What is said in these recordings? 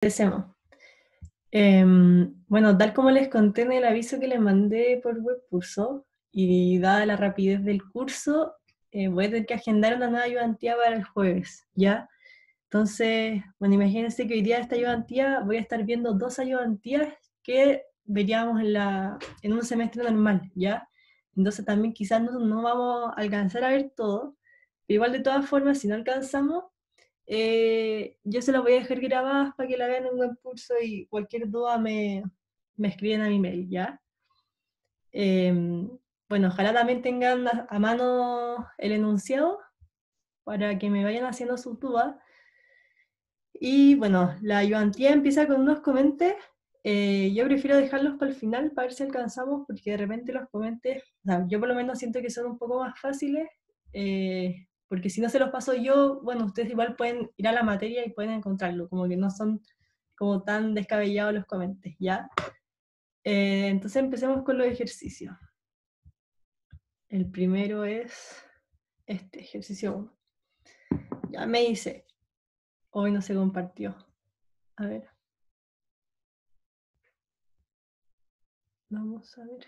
Empecemos. Bueno, tal como les conté en el aviso que les mandé por Webcurso, y dada la rapidez del curso, voy a tener que agendar una nueva ayudantía para el jueves, ¿ya? Entonces, bueno, imagínense que hoy día esta ayudantía voy a estar viendo 2 ayudantías que veríamos en un semestre normal, ¿ya? Entonces también quizás no vamos a alcanzar a ver todo, pero igual de todas formas, si no alcanzamos, yo se las voy a dejar grabadas para que la vean en buen curso y cualquier duda me escriben a mi mail, ¿ya? Bueno, ojalá también tengan a mano el enunciado para que me vayan haciendo sus dudas. Y bueno, la ayudantía empieza con unos comentes. Yo prefiero dejarlos para el final para ver si alcanzamos, porque de repente los comentes, o sea, yo por lo menos siento que son un poco más fáciles, porque si no se los paso yo, bueno, ustedes igual pueden ir a la materia y pueden encontrarlo, como que no son como tan descabellados los comentes, ¿ya? Entonces empecemos con los ejercicios. El primero es este, ejercicio 1. Ya me dice, hoy no se compartió. A ver. Vamos a ver.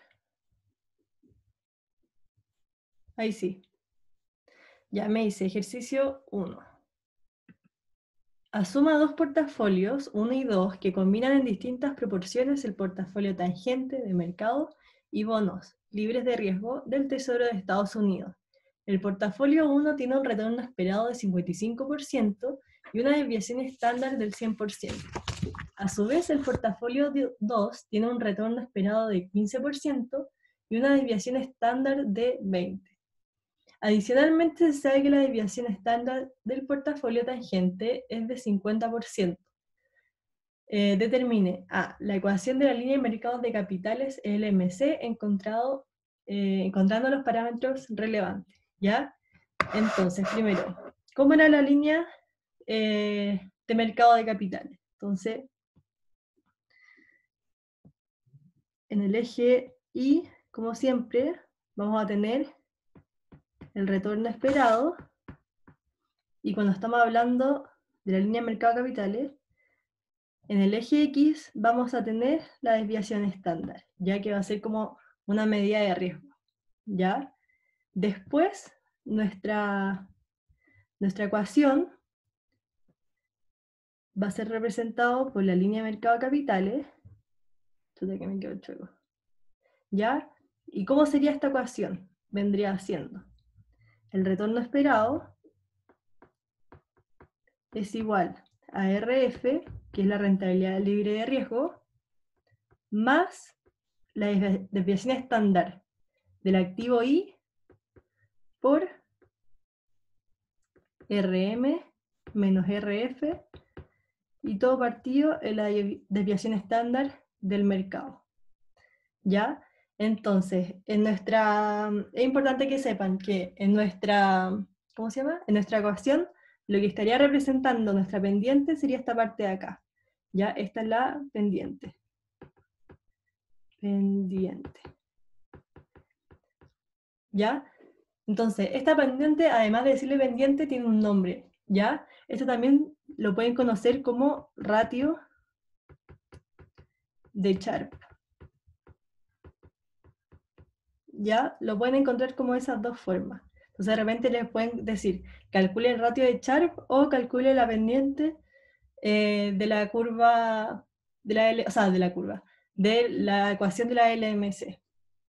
Ahí sí. Ya me dice ejercicio 1. Asuma 2 portafolios, 1 y 2, que combinan en distintas proporciones el portafolio tangente de mercado y bonos libres de riesgo del Tesoro de Estados Unidos. El portafolio 1 tiene un retorno esperado de 55% y una desviación estándar del 100%. A su vez, el portafolio 2 tiene un retorno esperado de 15% y una desviación estándar de 20%. Adicionalmente, se sabe que la desviación estándar del portafolio tangente es de 50%. Determine A. La ecuación de la línea de mercados de capitales LMC encontrando los parámetros relevantes, ¿ya? Entonces, primero, ¿cómo era la línea de mercado de capitales? Entonces, en el eje Y, como siempre, vamos a tener el retorno esperado, y cuando estamos hablando de la línea de mercado de capitales, en el eje X vamos a tener la desviación estándar, ya que va a ser como una medida de riesgo, ¿ya? Después, nuestra ecuación va a ser representado por la línea de mercado de capitales, chuta que me quedo chueco, ¿ya? ¿Y cómo sería esta ecuación? Vendría siendo el retorno esperado es igual a RF, que es la rentabilidad libre de riesgo, más la desviación estándar del activo Y por RM menos RF, y todo partido en la desviación estándar del mercado, ¿ya? Entonces, es importante que sepan que en nuestra, ¿cómo se llama? En nuestra ecuación, lo que estaría representando nuestra pendiente sería esta parte de acá, ¿ya? Esta es la pendiente. Pendiente. ¿Ya? Entonces, esta pendiente, además de decirle pendiente, tiene un nombre, ¿ya? Esto también lo pueden conocer como ratio de Sharpe. ¿Ya? Lo pueden encontrar como esas dos formas. Entonces, de repente les pueden decir, calcule el ratio de Sharpe o calcule la pendiente de la curva, de la ecuación de la LMC,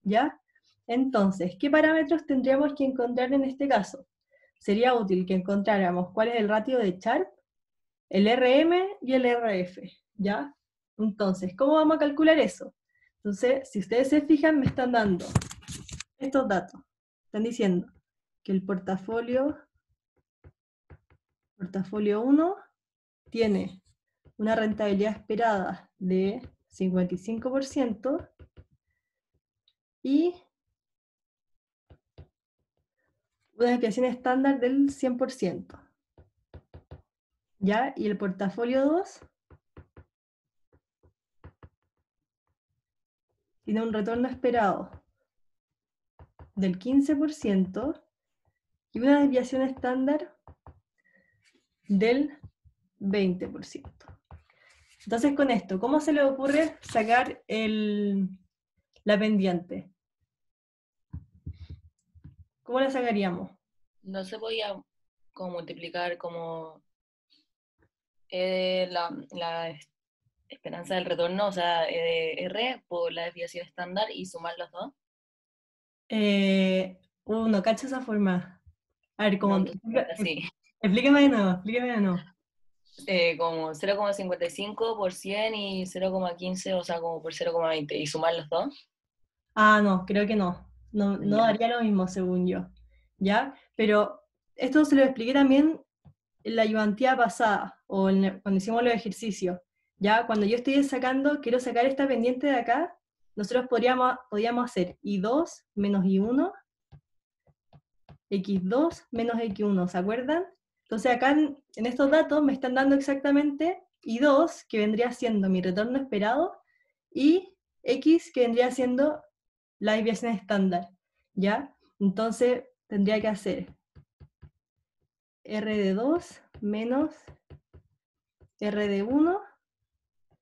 ¿ya? Entonces, ¿qué parámetros tendríamos que encontrar en este caso? Sería útil que encontráramos cuál es el ratio de Sharpe, el RM y el RF, ¿ya? Entonces, ¿cómo vamos a calcular eso? Entonces, si ustedes se fijan, me están dando estos datos. Están diciendo que el portafolio 1 tiene una rentabilidad esperada de 55% y una desviación estándar del 100%. ¿Ya? Y el portafolio 2 tiene un retorno esperado del 15% y una desviación estándar del 20%. Entonces con esto, ¿cómo se le ocurre sacar la pendiente? ¿Cómo la sacaríamos? No se podía como multiplicar como la esperanza del retorno, o sea, E de R por la desviación estándar y sumar los dos. No cacho esa forma. A ver, No, como, entonces así, explíqueme de nuevo, explíqueme de nuevo. como 0,55 por 100 y 0,15, o sea, como por 0,20 y sumar los dos. Ah, no, creo que no. No, no Ya. daría lo mismo, según yo. ¿Ya? Pero esto se lo expliqué también en la ayudantía pasada, o cuando hicimos los ejercicios. ¿Ya? Cuando yo estoy sacando, quiero sacar esta pendiente de acá, nosotros podríamos hacer I2 menos I1, X2 menos X1, ¿se acuerdan? Entonces acá en estos datos me están dando exactamente I2, que vendría siendo mi retorno esperado, y X, que vendría siendo la desviación estándar, ¿ya? Entonces tendría que hacer R de 2 menos R de 1,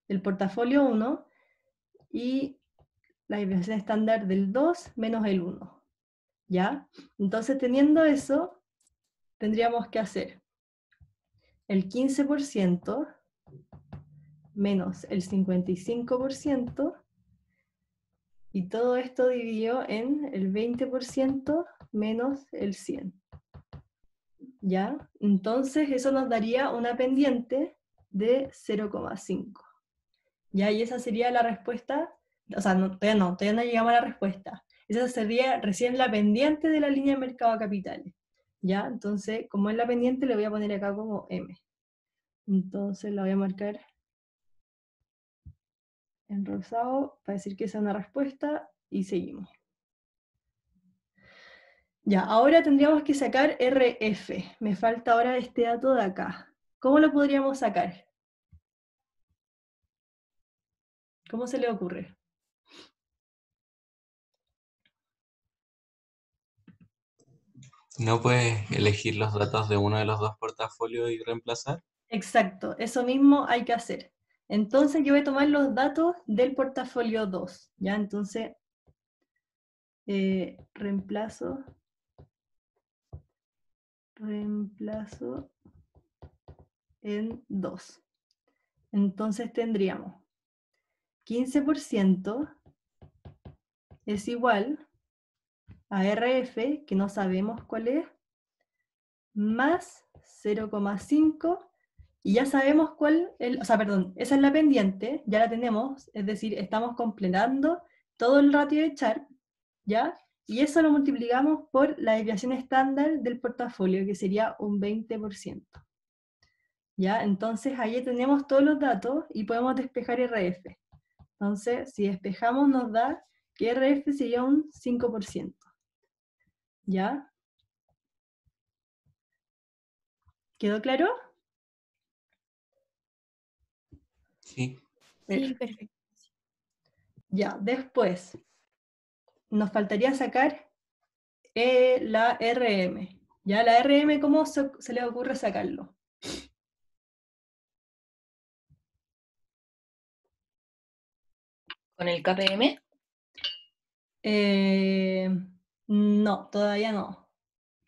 el portafolio 1, y la desviación estándar del 2 menos el 1, ¿ya? Entonces teniendo eso, tendríamos que hacer el 15% menos el 55%, y todo esto dividido en el 20% menos el 100. ¿Ya? Entonces eso nos daría una pendiente de 0,5. ¿Ya? Y esa sería la respuesta, o sea, todavía no llegamos a la respuesta. Esa sería recién la pendiente de la línea de mercado a capitales. ¿Ya? Entonces, como es la pendiente, le voy a poner acá como M. Entonces la voy a marcar en rosado para decir que esa es una respuesta y seguimos. Ya, ahora tendríamos que sacar RF. Me falta ahora este dato de acá. ¿Cómo lo podríamos sacar? ¿Cómo se le ocurre? ¿No puedes elegir los datos de uno de los dos portafolios y reemplazar? Exacto, eso mismo hay que hacer. Entonces yo voy a tomar los datos del portafolio 2, ¿ya? Entonces, reemplazo en 2. Entonces tendríamos 15% es igual a RF, que no sabemos cuál es, más 0,5, y ya sabemos o sea, perdón, esa es la pendiente, ya la tenemos, es decir, estamos completando todo el ratio de Sharpe, ¿ya? Y eso lo multiplicamos por la desviación estándar del portafolio, que sería un 20%. ¿Ya? Entonces ahí tenemos todos los datos y podemos despejar RF. Entonces, si despejamos nos da que RF sería un 5%. ¿Ya? ¿Quedó claro? Sí. Sí, perfecto. Ya, después nos faltaría sacar la RM. ¿Ya? La RM, ¿cómo se le ocurre sacarlo? Con el KPM, Eh, no, todavía no.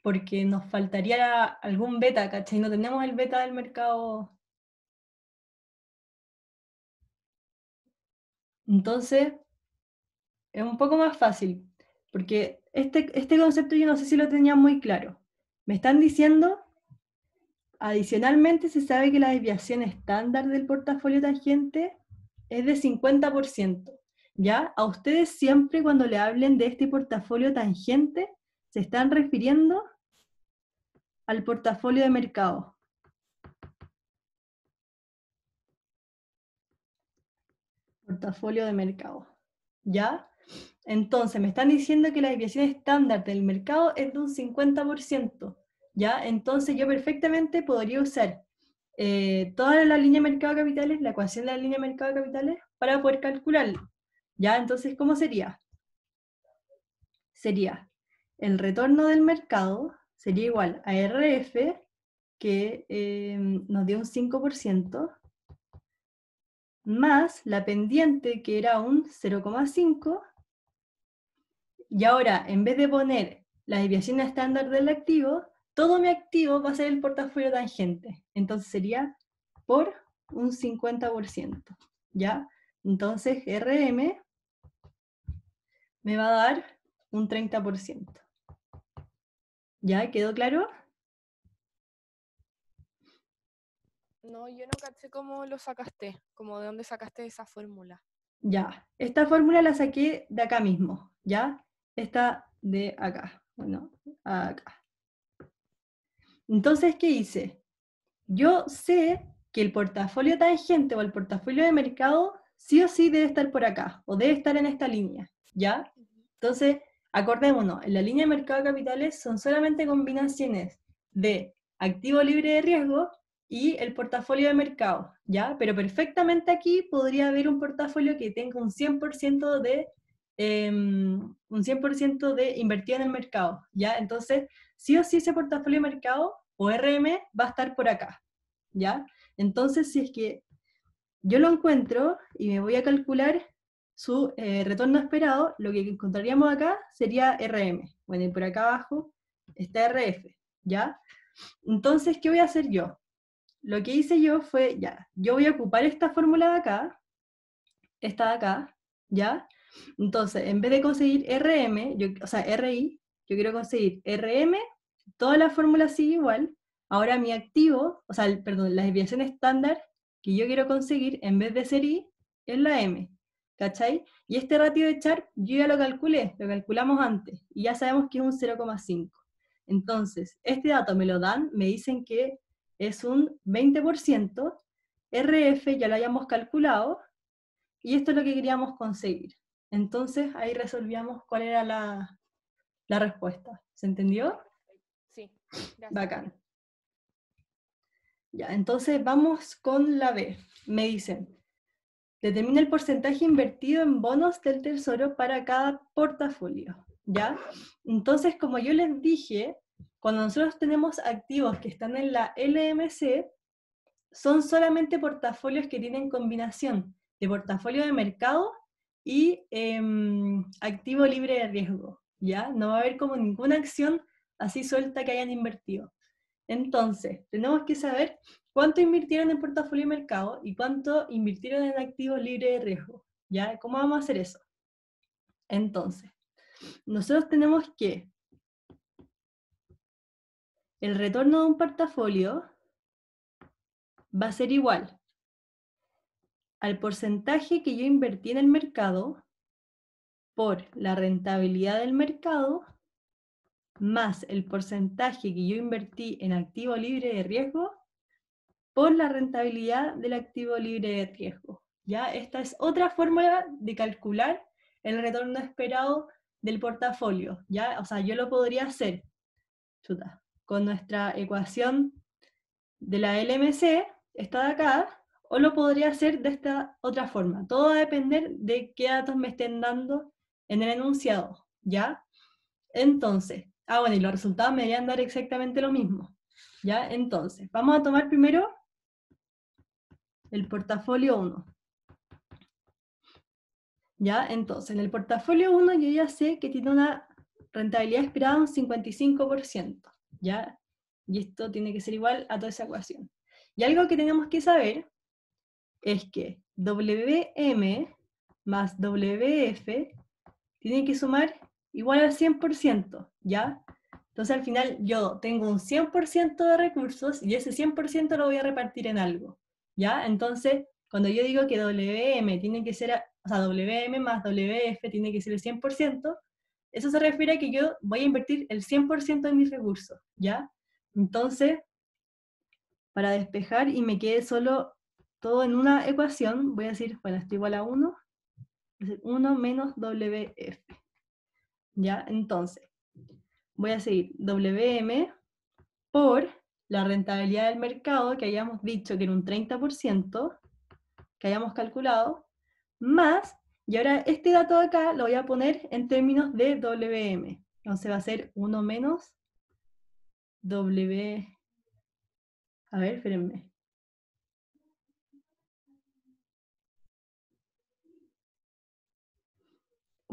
Porque nos faltaría algún beta, ¿cachai? No tenemos el beta del mercado. Entonces, es un poco más fácil. Porque este concepto yo no sé si lo tenía muy claro. Me están diciendo, adicionalmente se sabe que la desviación estándar del portafolio tangente es de 50%. ¿Ya? A ustedes siempre cuando le hablen de este portafolio tangente, se están refiriendo al portafolio de mercado. Portafolio de mercado. ¿Ya? Entonces, me están diciendo que la desviación estándar del mercado es de un 50%. ¿Ya? Entonces, yo perfectamente podría usar toda la línea de mercado de capitales, la ecuación de la línea de mercado de capitales, para poder calcularlo. ¿Ya? Entonces, ¿cómo sería? Sería el retorno del mercado, sería igual a RF, que nos dio un 5%, más la pendiente, que era un 0,5, y ahora, en vez de poner la desviación estándar del activo, todo mi activo va a ser el portafolio tangente. Entonces sería por un 50%, ¿ya? Entonces RM me va a dar un 30%. ¿Ya? ¿Quedó claro? No, yo no caché cómo lo sacaste, como de dónde sacaste esa fórmula. Ya. Esta fórmula la saqué de acá mismo, ¿ya? Esta de acá. Bueno, acá. Entonces, ¿qué hice? Yo sé que el portafolio tangente o el portafolio de mercado sí o sí debe estar por acá, o debe estar en esta línea, ¿ya? Entonces, acordémonos, en la línea de mercado de capitales son solamente combinaciones de activo libre de riesgo y el portafolio de mercado, ¿ya? Pero perfectamente aquí podría haber un portafolio que tenga un 100% de invertido en el mercado, ¿ya? Entonces, sí o sí ese portafolio de mercado o RM va a estar por acá, ¿ya? Entonces, si es que yo lo encuentro y me voy a calcular su retorno esperado, lo que encontraríamos acá sería RM. Bueno, y por acá abajo está RF, ¿ya? Entonces, ¿qué voy a hacer yo? Lo que hice yo fue, ya, yo voy a ocupar esta fórmula de acá, esta de acá, ¿ya? Entonces, en vez de conseguir RM, o sea, RI, yo quiero conseguir RM, toda la fórmula sigue igual. Ahora mi activo, o sea, perdón, la desviación estándar que yo quiero conseguir, en vez de ser I, es la M, ¿cachai? Y este ratio de Sharpe yo ya lo calculé, lo calculamos antes, y ya sabemos que es un 0,5. Entonces, este dato me lo dan, me dicen que es un 20%, RF ya lo hayamos calculado, y esto es lo que queríamos conseguir. Entonces, ahí resolvíamos cuál era la respuesta. ¿Se entendió? Sí, gracias. Bacán. Ya, entonces vamos con la B. Me dicen, determina el porcentaje invertido en bonos del tesoro para cada portafolio, ¿ya? Entonces, como yo les dije, cuando nosotros tenemos activos que están en la LMC, son solamente portafolios que tienen combinación de portafolio de mercado y activo libre de riesgo, ¿ya? No va a haber como ninguna acción así suelta que hayan invertido. Entonces, tenemos que saber cuánto invirtieron en portafolio de mercado y cuánto invirtieron en activos libres de riesgo, ¿ya? ¿Cómo vamos a hacer eso? Entonces, nosotros tenemos que el retorno de un portafolio va a ser igual al porcentaje que yo invertí en el mercado por la rentabilidad del mercado más el porcentaje que yo invertí en activo libre de riesgo por la rentabilidad del activo libre de riesgo. ¿Ya? Esta es otra fórmula de calcular el retorno esperado del portafolio, ¿ya? O sea, yo lo podría hacer con nuestra ecuación de la LMC, esta de acá, o lo podría hacer de esta otra forma. Todo va a depender de qué datos me estén dando en el enunciado, ¿ya? Entonces, bueno, y los resultados me deberían dar exactamente lo mismo, ¿ya? Entonces, vamos a tomar primero el portafolio 1. ¿Ya? Entonces, en el portafolio 1 yo ya sé que tiene una rentabilidad esperada de un 55%, ¿ya? Y esto tiene que ser igual a toda esa ecuación. Y algo que tenemos que saber es que WM más WF tiene que sumar igual al 100%, ¿ya? Entonces al final yo tengo un 100% de recursos y ese 100% lo voy a repartir en algo, ¿ya? Entonces, cuando yo digo que WM tiene que ser, o sea, WM más WF tiene que ser el 100%, eso se refiere a que yo voy a invertir el 100% de mis recursos, ¿ya? Entonces, para despejar y me quede solo todo en una ecuación, voy a decir, bueno, esto igual a 1, 1 menos WF, ¿ya? Entonces, voy a seguir WM por la rentabilidad del mercado, que hayamos dicho que era un 30%, que hayamos calculado, más, y ahora este dato de acá lo voy a poner en términos de WM. Entonces va a ser 1 menos W... A ver, espérenme.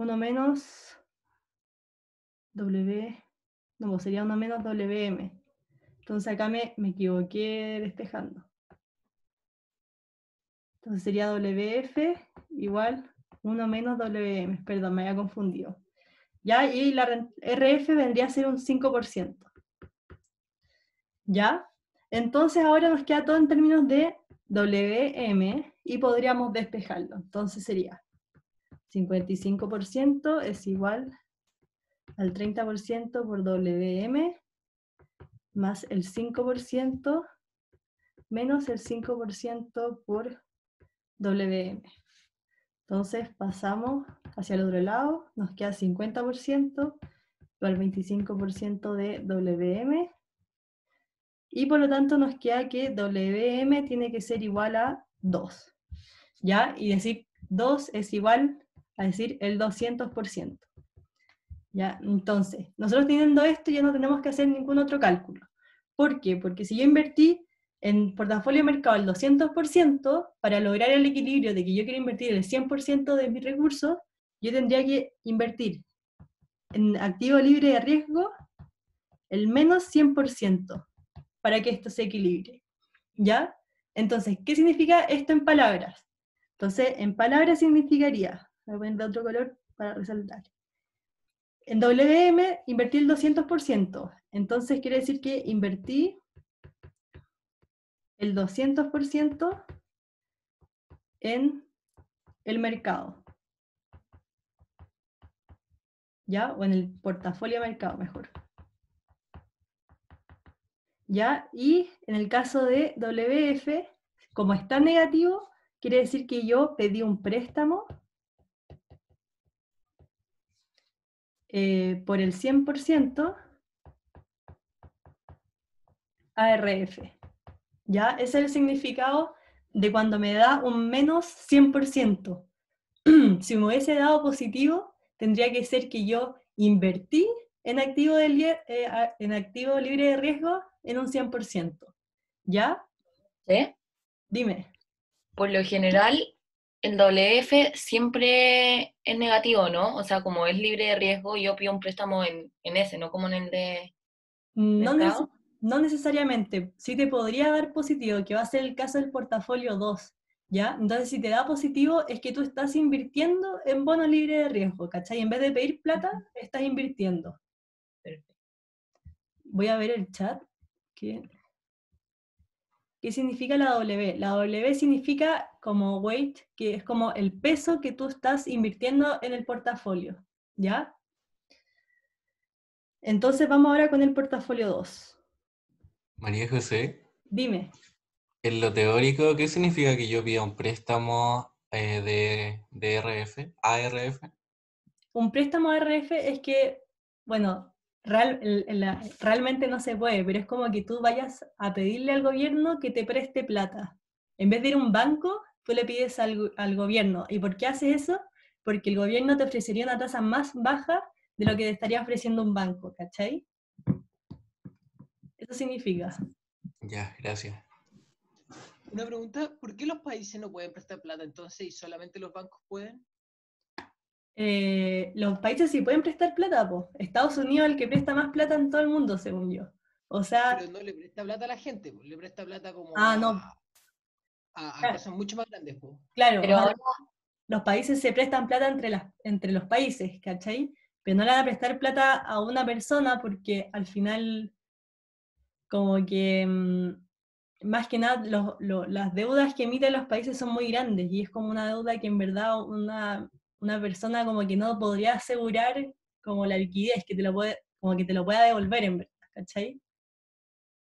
1 menos W, no, pues sería 1 menos WM. Entonces acá me equivoqué despejando. Entonces sería WF igual 1 menos WM. Perdón, me había confundido. ¿Ya? Y la RF vendría a ser un 5%. ¿Ya? Entonces ahora nos queda todo en términos de WM y podríamos despejarlo. Entonces sería 55% es igual al 30% por WM más el 5% menos el 5% por WM. Entonces pasamos hacia el otro lado, nos queda 50% igual 25% de WM, y por lo tanto nos queda que WM tiene que ser igual a 2. ¿Ya? Y decir 2 es igual a decir el 200%. ¿Ya? Entonces, nosotros teniendo esto ya no tenemos que hacer ningún otro cálculo. ¿Por qué? Porque si yo invertí en portafolio de mercado el 200%, para lograr el equilibrio de que yo quiero invertir el 100% de mis recursos, yo tendría que invertir en activo libre de riesgo el menos 100% para que esto se equilibre. ¿Ya? Entonces, ¿qué significa esto en palabras? Entonces, en palabras significaría, voy a poner de otro color para resaltar. En WM invertí el 200%, entonces quiere decir que invertí el 200% en el mercado. ¿Ya? O en el portafolio de mercado, mejor. ¿Ya? Y en el caso de WF, como está negativo, quiere decir que yo pedí un préstamo por el 100% ARF. ¿Ya? Ese es el significado de cuando me da un menos 100%. Si me hubiese dado positivo, tendría que ser que yo invertí en activo, en activo libre de riesgo en un 100%. ¿Ya? ¿Sí? Dime. Por lo general, el WF siempre es negativo, ¿no? O sea, como es libre de riesgo, yo pido un préstamo en ese, no como en el de No, mercado. no necesariamente. Sí te podría dar positivo, que va a ser el caso del portafolio 2. ¿Ya? Entonces, si te da positivo, es que tú estás invirtiendo en bono libre de riesgo, ¿cachai? En vez de pedir plata, estás invirtiendo. Perfecto. Voy a ver el chat. ¿Qué significa la W? La W significa como weight, que es como el peso que tú estás invirtiendo en el portafolio. ¿Ya? Entonces vamos ahora con el portafolio 2. María José, Dime. en lo teórico, ¿qué significa que yo pida un préstamo de RF, ARF? Un préstamo ARF es que, bueno, realmente no se puede, pero es como que tú vayas a pedirle al gobierno que te preste plata. En vez de ir a un banco, tú le pides al gobierno. ¿Y por qué haces eso? Porque el gobierno te ofrecería una tasa más baja de lo que te estaría ofreciendo un banco, ¿cachai? Eso significa. Ya, gracias. Una pregunta, ¿por qué los países no pueden prestar plata entonces y solamente los bancos pueden? Los países sí pueden prestar plata, po. Estados Unidos es el que presta más plata en todo el mundo, según yo. O sea, Pero no le presta plata a la gente, pues, le presta plata como no, a cosas mucho más grandes. Pues. claro, o Pero sea, ahora, los países se prestan plata entre los países, ¿cachai? Pero no le van a prestar plata a una persona porque al final, como que, más que nada, las deudas que emiten los países son muy grandes y es como una deuda que en verdad una persona como que no podría asegurar como la liquidez, como que te lo pueda devolver en verdad, ¿cachai?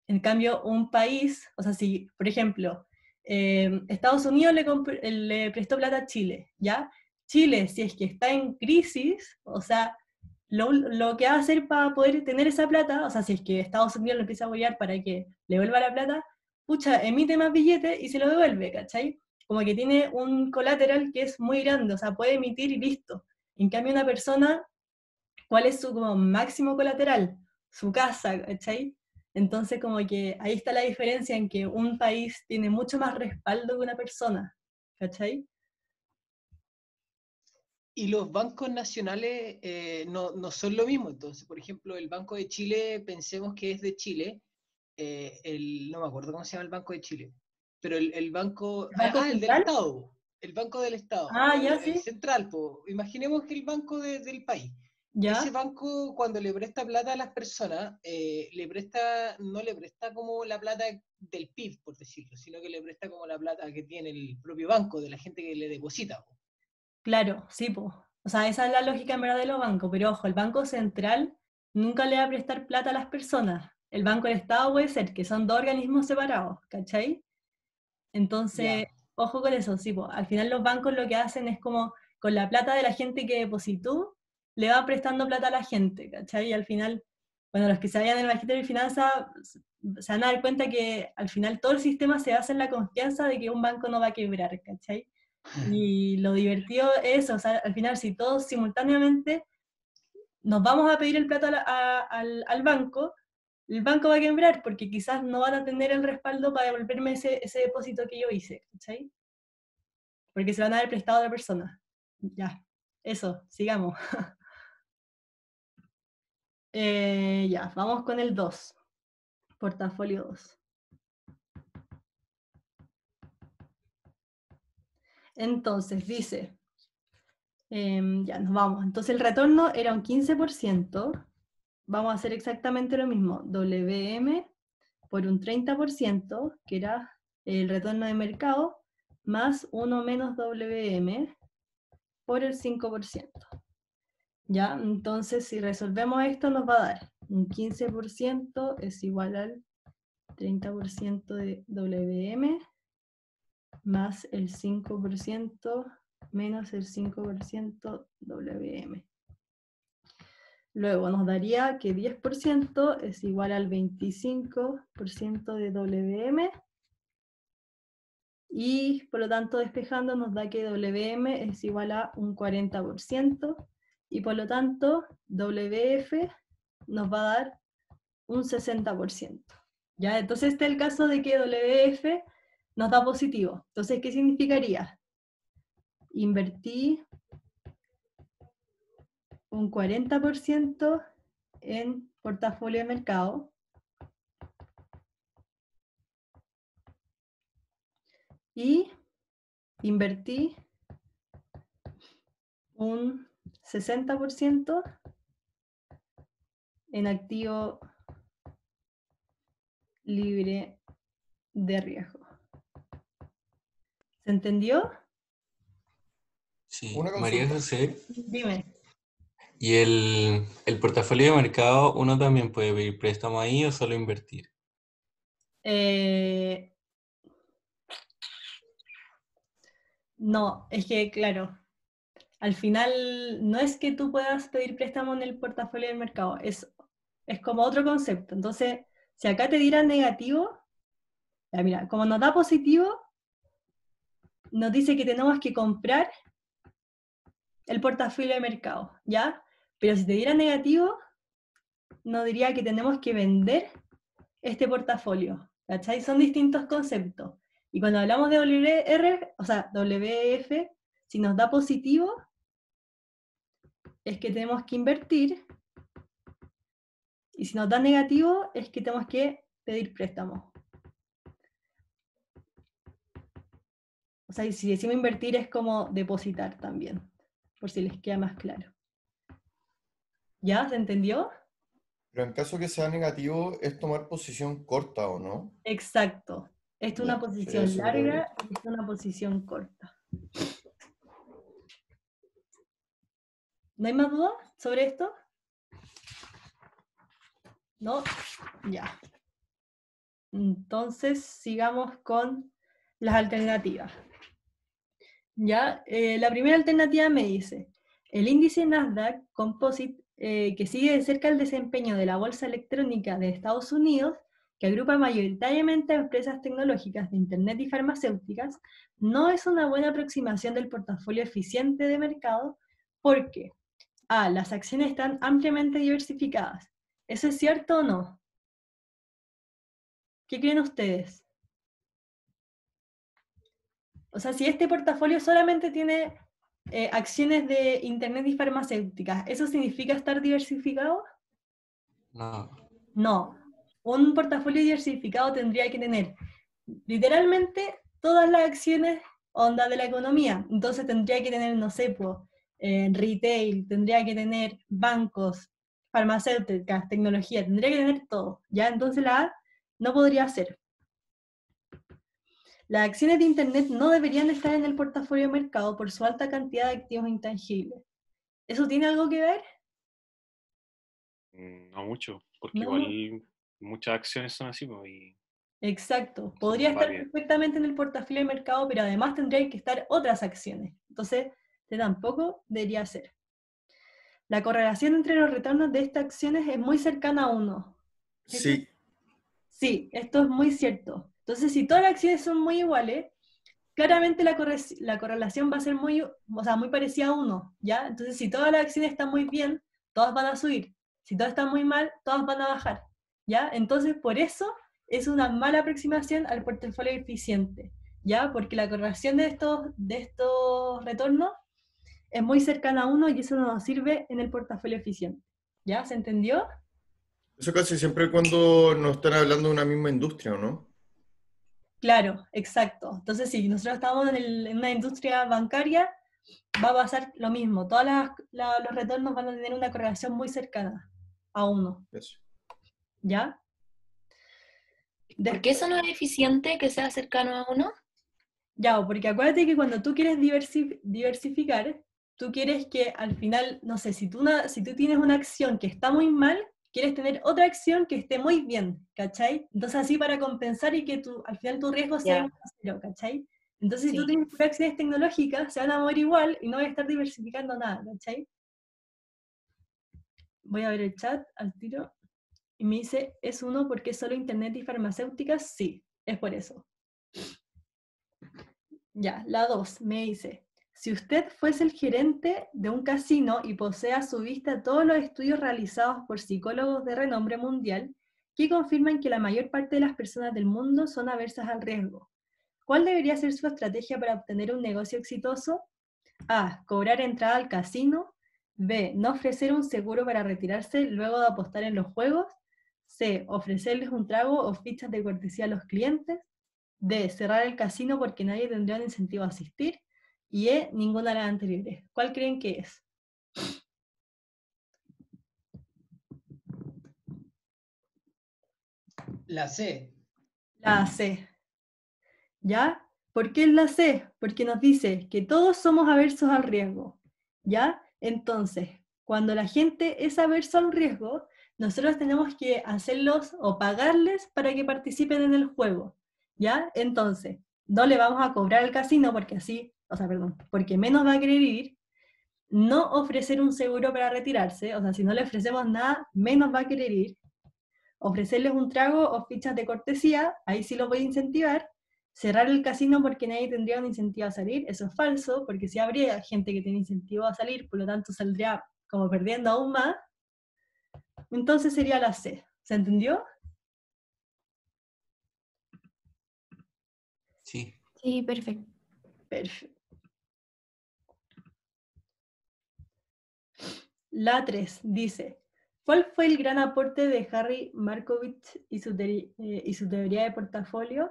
En cambio, un país, o sea, si, por ejemplo, Estados Unidos le prestó plata a Chile, ¿ya? Chile, si es que está en crisis, o sea, lo que va a hacer para poder tener esa plata, o sea, si es que Estados Unidos lo empieza a apoyar para que le vuelva la plata, pucha, emite más billetes y se lo devuelve, ¿cachai? Como que tiene un colateral que es muy grande, o sea, puede emitir y listo. En cambio, una persona, ¿cuál es su como máximo colateral? Su casa, ¿cachai? Entonces como que ahí está la diferencia en que un país tiene mucho más respaldo que una persona, ¿cachai? Y los bancos nacionales no son lo mismo. Entonces, por ejemplo, el Banco de Chile, pensemos que es de Chile. No me acuerdo cómo se llama el Banco de Chile. Pero el banco. ¿El Banco El del Central? Estado. El Banco del Estado. Ah, ya El sí, central. Imaginemos que el banco del país. Ese ya, banco, cuando le presta plata a las personas, no le presta como la plata del PIB, por decirlo, sino que le presta como la plata que tiene el propio banco, de la gente que le deposita. Po. claro, sí, pues. O sea, esa es la lógica en verdad de los bancos, pero ojo, el Banco Central nunca le va a prestar plata a las personas. El Banco del Estado puede ser, que son dos organismos separados, ¿cachai? Entonces, Ya. ojo con eso, sí, po. Al final los bancos lo que hacen es como, con la plata de la gente que depositó, le va prestando plata a la gente, ¿cachai? Y al final, bueno, los que se vayan en el magisterio de finanzas se van a dar cuenta que al final todo el sistema se basa en la confianza de que un banco no va a quebrar, ¿cachai? Y lo divertido es eso, o sea, al final si todos simultáneamente nos vamos a pedir el plato al banco, el banco va a quebrar porque quizás no van a tener el respaldo para devolverme ese depósito que yo hice, ¿cachai? Porque se van a haber prestado a la persona. Ya, eso, sigamos. Ya, vamos con el 2, portafolio 2. Entonces, dice, ya nos vamos. Entonces el retorno era un 15%. Vamos a hacer exactamente lo mismo. WM por un 30%, que era el retorno de mercado, más 1 menos WM por el 5%. ¿Ya? Entonces, si resolvemos esto, nos va a dar un 15% es igual al 30% de WM más el 5% menos el 5% WM. Luego nos daría que 10% es igual al 25% de WM y por lo tanto despejando nos da que WM es igual a un 40% y por lo tanto WF nos va a dar un 60%. ¿Ya? Entonces este es el caso de que WF nos da positivo. Entonces, ¿qué significaría? Invertí un 40% en portafolio de mercado y invertí un 60% en activo libre de riesgo. ¿Se entendió? Sí, Una María consulta. José. Dime. ¿Y el portafolio de mercado, uno también puede pedir préstamo ahí o solo invertir? No, es que claro, al final no es que tú puedas pedir préstamo en el portafolio del mercado, es como otro concepto. Entonces, si acá te dieran negativo, ya mira, como nos da positivo, nos dice que tenemos que comprar el portafolio de mercado, ¿ya? Pero si te diera negativo, nos diría que tenemos que vender este portafolio, ¿cachai? Son distintos conceptos. Y cuando hablamos de WR, o sea, WF, si nos da positivo, es que tenemos que invertir, y si nos da negativo, es que tenemos que pedir préstamo. O sea, y si decimos invertir es como depositar también, por si les queda más claro. ¿Ya? ¿Se entendió? Pero en caso que sea negativo, ¿es tomar posición corta o no? Exacto. Esta es una Ya, sí, posición eso quería larga preguntar. y esta es una posición corta. ¿No hay más dudas sobre esto? ¿No? Ya. Entonces, sigamos con las alternativas. ¿Ya? La primera alternativa me dice, el índice Nasdaq Composite, que sigue de cerca el desempeño de la bolsa electrónica de Estados Unidos, que agrupa mayoritariamente a empresas tecnológicas de Internet y farmacéuticas, no es una buena aproximación del portafolio eficiente de mercado porque A, las acciones están ampliamente diversificadas. ¿Eso es cierto o no? ¿Qué creen ustedes? O sea, si este portafolio solamente tiene acciones de Internet y farmacéuticas, ¿eso significa estar diversificado? No. No. Un portafolio diversificado tendría que tener literalmente todas las acciones onda de la economía. Entonces tendría que tener, no sé, pues, retail, tendría que tener bancos, farmacéuticas, tecnología, tendría que tener todo. ¿Ya? Entonces la A no podría ser. Las acciones de Internet no deberían estar en el portafolio de mercado por su alta cantidad de activos intangibles. ¿Eso tiene algo que ver? No mucho, porque No. igual muchas acciones son así, pues, y Exacto. Podría estar varias. perfectamente en el portafolio de mercado, pero además tendrían que estar otras acciones. Entonces, tampoco debería ser. La correlación entre los retornos de estas acciones es muy cercana a 1. Sí, Sí, esto es muy cierto. Entonces, si todas las acciones son muy iguales, claramente la correlación va a ser muy parecida a 1, ¿ya? Entonces, si todas las acciones están muy bien, todas van a subir. Si todas están muy mal, todas van a bajar, ¿ya? Entonces, por eso es una mala aproximación al portafolio eficiente, ¿ya? Porque la correlación de estos retornos es muy cercana a 1 y eso no nos sirve en el portafolio eficiente, ¿ya? ¿Se entendió? eso casi siempre cuando no están hablando de una misma industria, ¿o no? Claro, exacto. Entonces, si nosotros estamos en una industria bancaria, va a pasar lo mismo. Todos los retornos van a tener una correlación muy cercana a 1, Eso. ¿ya? ¿Por qué eso no es eficiente que sea cercano a 1? Ya, porque acuérdate que cuando tú quieres diversificar, tú quieres que al final, no sé, si tú tienes una acción que está muy mal, quieres tener otra acción que esté muy bien, ¿cachai? Entonces así para compensar y que al final tu riesgo sea Ya. igual a 0, ¿cachai? Entonces si tú Sí. tienes puras acciones tecnológicas, se van a mover igual y no voy a estar diversificando nada, ¿cachai? Voy a ver el chat al tiro. Y me dice, ¿es 1 porque es solo Internet y farmacéuticas? Sí, es por eso. Ya, la 2 me dice, si usted fuese el gerente de un casino y posee a su vista todos los estudios realizados por psicólogos de renombre mundial que confirman que la mayor parte de las personas del mundo son aversas al riesgo, ¿cuál debería ser su estrategia para obtener un negocio exitoso? A. Cobrar entrada al casino. B. No ofrecer un seguro para retirarse luego de apostar en los juegos. C. Ofrecerles un trago o fichas de cortesía a los clientes. D. Cerrar el casino porque nadie tendría un incentivo a asistir. Y E. Ninguna de las anteriores. ¿Cuál creen que es? La C. La C. ¿Ya? ¿Por qué es la C? Porque nos dice que todos somos aversos al riesgo. ¿Ya? Entonces, cuando la gente es aversa al riesgo, nosotros tenemos que hacerlos o pagarles para que participen en el juego. ¿Ya? Entonces, no le vamos a cobrar al casino porque porque menos va a querer ir. No ofrecer un seguro para retirarse, o sea, si no le ofrecemos nada, menos va a querer ir. Ofrecerles un trago o fichas de cortesía, ahí sí lo voy a incentivar. Cerrar el casino porque nadie tendría un incentivo a salir, eso es falso, porque sí habría gente que tiene incentivo a salir, por lo tanto saldría como perdiendo aún más. Entonces sería la C. ¿Se entendió? Sí. Sí, perfecto. Perfecto. La 3 dice, ¿cuál fue el gran aporte de Harry Markowitz y su teoría de portafolio?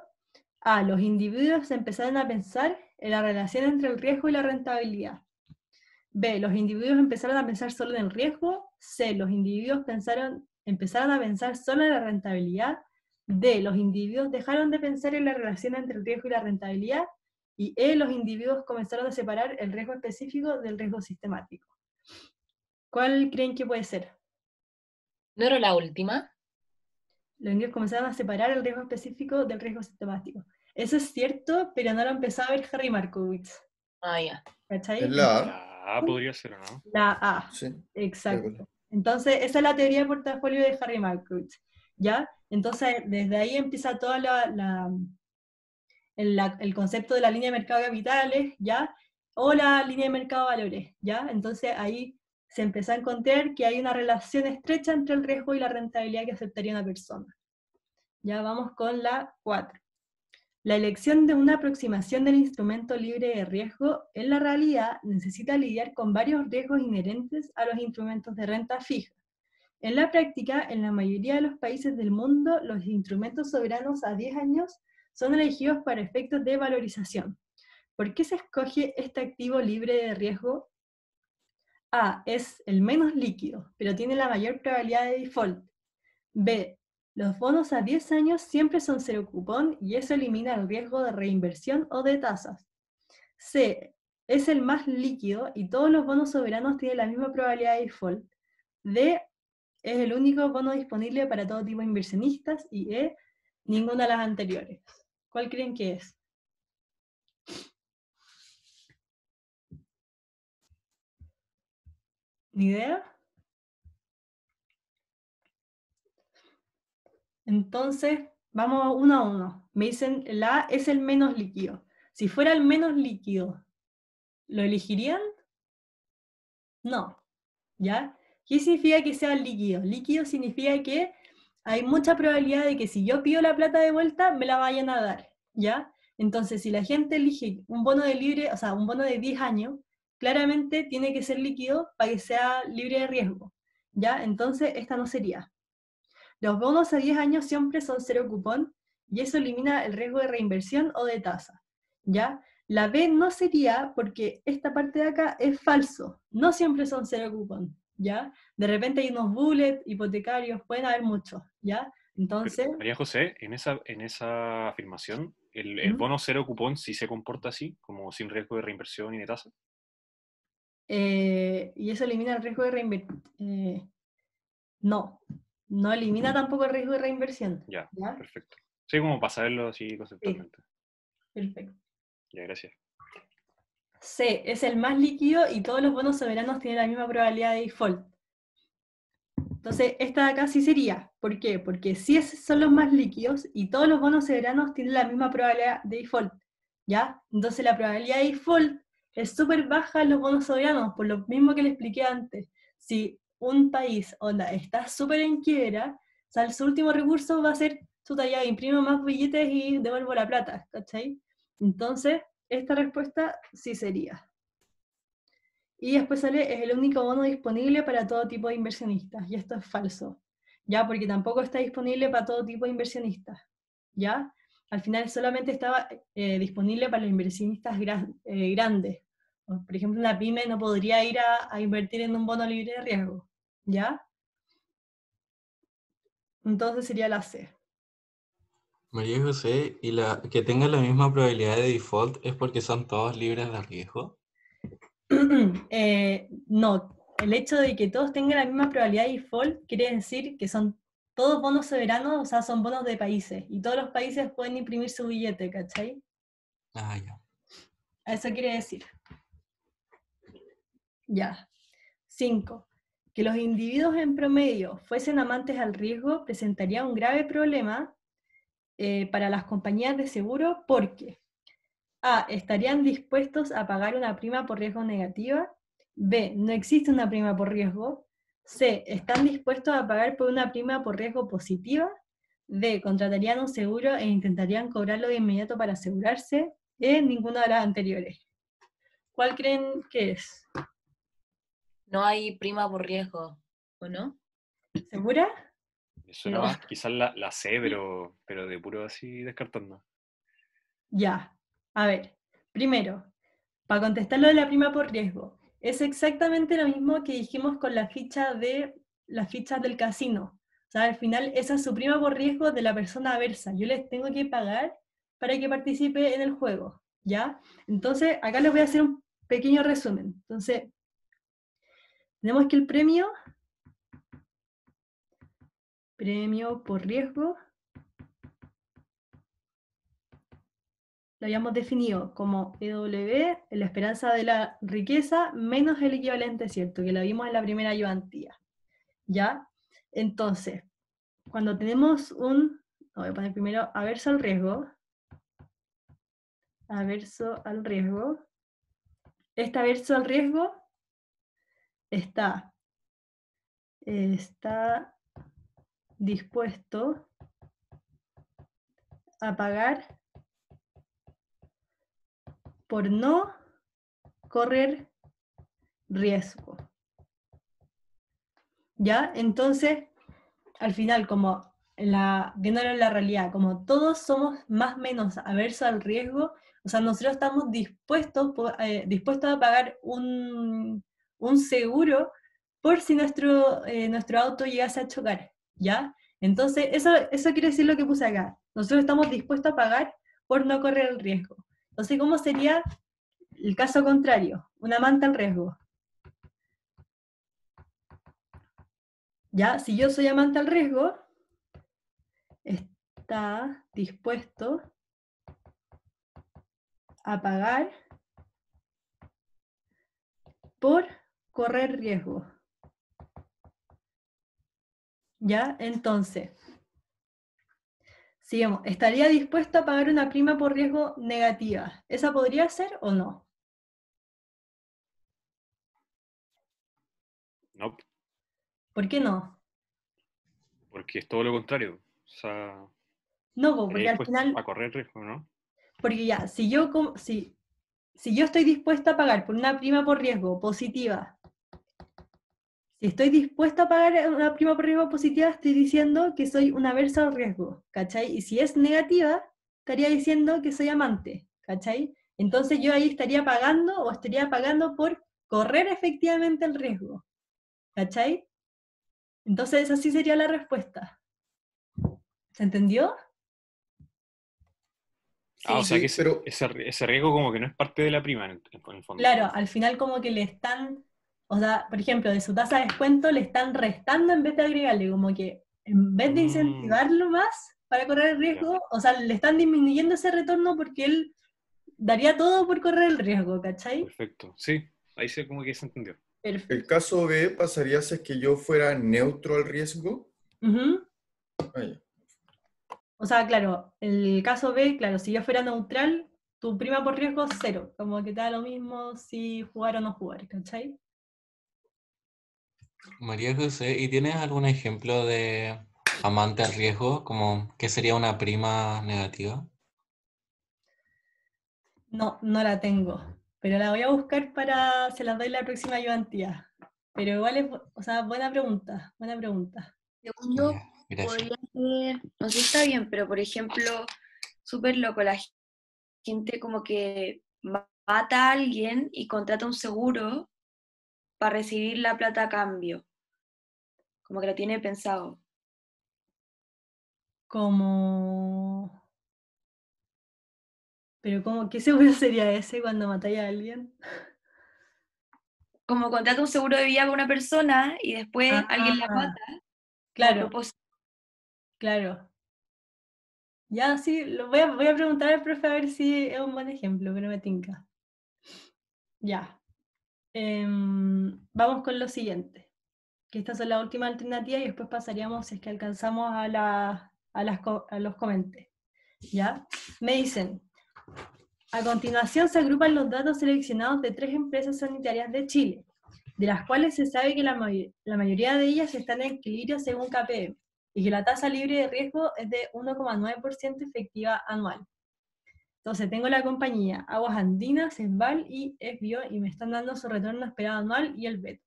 A. Los individuos empezaron a pensar en la relación entre el riesgo y la rentabilidad. B. Los individuos empezaron a pensar solo en el riesgo. C. Los individuos empezaron a pensar solo en la rentabilidad. D. Los individuos dejaron de pensar en la relación entre el riesgo y la rentabilidad. Y E. Los individuos comenzaron a separar el riesgo específico del riesgo sistemático. ¿Cuál creen que puede ser? ¿No era la última? Los individuos comenzaron a separar el riesgo específico del riesgo sistemático. Eso es cierto, pero no lo empezó a ver Harry Markowitz. Ah, ya. ¿Cachai? Es la A. La A podría ser, ¿o no? La A. Sí. Exacto. Entonces, esa es la teoría de portafolio de Harry Markowitz, ¿ya? Entonces, desde ahí empieza todo el concepto de la línea de mercado de capitales, ¿ya? O la línea de mercado de valores, ¿ya? Entonces, ahí se empezó a encontrar que hay una relación estrecha entre el riesgo y la rentabilidad que aceptaría una persona. Ya vamos con la 4. La elección de una aproximación del instrumento libre de riesgo en la realidad necesita lidiar con varios riesgos inherentes a los instrumentos de renta fija. En la práctica, en la mayoría de los países del mundo, los instrumentos soberanos a 10 años son elegidos para efectos de valorización. ¿Por qué se escoge este activo libre de riesgo? A. Es el menos líquido, pero tiene la mayor probabilidad de default. B. Los bonos a 10 años siempre son cero cupón y eso elimina el riesgo de reinversión o de tasas. C. Es el más líquido y todos los bonos soberanos tienen la misma probabilidad de default. D. Es el único bono disponible para todo tipo de inversionistas. Y E. Ninguna de las anteriores. ¿Cuál creen que es? ¿Ni idea? Entonces, vamos uno a uno. Me dicen, la A es el menos líquido. Si fuera el menos líquido, ¿lo elegirían? No. ¿Ya? ¿Qué significa que sea líquido? Líquido significa que hay mucha probabilidad de que si yo pido la plata de vuelta, me la vayan a dar. ¿Ya? Entonces, si la gente elige un bono de libre, o sea, un bono de 10 años, claramente tiene que ser líquido para que sea libre de riesgo. ¿Ya? Entonces, esta no sería. Los bonos a 10 años siempre son cero cupón y eso elimina el riesgo de reinversión o de tasa. ¿Ya? La B no sería porque esta parte de acá es falso. No siempre son cero cupón. ¿Ya? De repente hay unos bullets hipotecarios, pueden haber muchos. ¿Ya? Entonces, Pero, María José, en esa afirmación, el ¿Mm? bono cero cupón sí se comporta así, como sin riesgo de reinversión y de tasa. Y eso elimina el riesgo de reinversión. No, no elimina tampoco el riesgo de reinversión. Ya, ¿Ya? perfecto. Sí, como para saberlo así Sí, conceptualmente. perfecto. Ya, gracias. C es el más líquido y todos los bonos soberanos tienen la misma probabilidad de default. Entonces, esta de acá sí sería. ¿Por qué? Porque sí son los más líquidos y todos los bonos soberanos tienen la misma probabilidad de default. ¿Ya? Entonces, la probabilidad de default es súper baja en los bonos soberanos, por lo mismo que le expliqué antes. Si un país está súper en quiebra, o sea, su último recurso va a ser, chuta, ya imprimo más billetes y devuelvo la plata, ¿cachai? Entonces, esta respuesta sí sería. Y después sale, es el único bono disponible para todo tipo de inversionistas. Y esto es falso, ¿ya? Porque tampoco está disponible para todo tipo de inversionistas, ¿ya? Al final solamente estaba disponible para los inversionistas grandes. Por ejemplo, una pyme no podría ir a invertir en un bono libre de riesgo, ¿ya? Entonces sería la C. María José, ¿y que tenga la misma probabilidad de default es porque son todos libres de riesgo? No, el hecho de que todos tengan la misma probabilidad de default quiere decir que son todos bonos soberanos, o sea, son bonos de países, y todos los países pueden imprimir su billete, ¿cachai? Ah, ya. Eso quiere decir. Ya. 5. Que los individuos en promedio fuesen amantes al riesgo presentaría un grave problema para las compañías de seguro porque A. Estarían dispuestos a pagar una prima por riesgo negativa. B. No existe una prima por riesgo. C. Están dispuestos a pagar por una prima por riesgo positiva. D. Contratarían un seguro e intentarían cobrarlo de inmediato para asegurarse. E. Ninguna de las anteriores. ¿Cuál creen que es? No hay prima por riesgo, ¿o no? ¿Segura? Me suena No. más, quizás la sé, pero de puro así descartando. Ya. A ver. Primero, para contestar lo de la prima por riesgo, es exactamente lo mismo que dijimos con las fichas del casino. O sea, al final esa es su prima por riesgo de la persona adversa. Yo les tengo que pagar para que participe en el juego, ¿ya? Entonces, acá les voy a hacer un pequeño resumen. Entonces, tenemos que el premio por riesgo, lo habíamos definido como EW, la esperanza de la riqueza, menos el equivalente, ¿cierto? Que lo vimos en la primera ayudantía. ¿Ya? Entonces, cuando tenemos voy a poner primero averso al riesgo, este averso al riesgo está dispuesto a pagar por no correr riesgo. ¿Ya? Entonces, al final, como viéndolo en la realidad, como todos somos más o menos aversos al riesgo, o sea, nosotros estamos dispuestos a pagar un seguro por si nuestro auto llegase a chocar, ¿ya? Entonces, eso quiere decir lo que puse acá. Nosotros estamos dispuestos a pagar por no correr el riesgo. Entonces, ¿cómo sería el caso contrario? Una manta al riesgo. ¿Ya? Si yo soy amante al riesgo, está dispuesto a pagar por correr riesgo. ¿Ya? Entonces, sigamos. ¿Estaría dispuesto a pagar una prima por riesgo negativa? ¿Esa podría ser o no? No, ¿Por qué no? porque es todo lo contrario. O sea, No, porque estaría al dispuesto final, a correr riesgo, ¿no? porque ya, si yo estoy dispuesta a pagar por una prima por riesgo positiva, si estoy dispuesta a pagar una prima por riesgo positiva, estoy diciendo que soy una aversa al riesgo, ¿cachai? Y si es negativa, estaría diciendo que soy amante, ¿cachai? Entonces yo ahí estaría pagando por correr efectivamente el riesgo, ¿cachai? Entonces así sería la respuesta. ¿Se entendió? Ah, o Sí. sea Sí, que pero ese riesgo como que no es parte de la prima en el fondo. Claro, al final como que le están, o sea, por ejemplo, de su tasa de descuento le están restando en vez de agregarle, como que en vez de incentivarlo más para correr el riesgo, o sea, le están disminuyendo ese retorno porque él daría todo por correr el riesgo, ¿cachai? Perfecto. Sí, ahí se como que se entendió. el Perfecto. caso B pasaría si es que yo fuera neutro al riesgo. Ujú. Ah, ya. O sea, claro, el caso B, claro, si yo fuera neutral, tu prima por riesgo cero, como que te da lo mismo si jugar o no jugar, ¿cachai? María José, ¿y tienes algún ejemplo de amante al riesgo? Como, ¿qué sería una prima negativa? No, no la tengo, pero la voy a buscar se las doy la próxima ayudantía. Pero igual es, o sea, buena pregunta, buena pregunta. Según yo, Ya, gracias. podría ser, no sé si está bien, pero por ejemplo, súper loco, la gente como que mata a alguien y contrata un seguro para recibir la plata a cambio, como que lo tiene pensado. Como... Pero como, ¿qué seguro sería ese cuando matáis a alguien? Como contrata un seguro de vida para una persona y después alguien la mata, Ah, como a claro, propósito. claro. Ya, sí, voy a preguntar al profe a ver si es un buen ejemplo, pero me tinca. Ya. Vamos con lo siguiente, que estas son las últimas alternativas y después pasaríamos, si es que alcanzamos a los comentes. ¿Ya? Me dicen, a continuación se agrupan los datos seleccionados de 3 empresas sanitarias de Chile, de las cuales se sabe que la mayoría de ellas están en equilibrio según KPM, y que la tasa libre de riesgo es de 1,9% efectiva anual. Entonces tengo la compañía Aguas Andinas, Esval y Esbio, y me están dando su retorno esperado anual y el beta.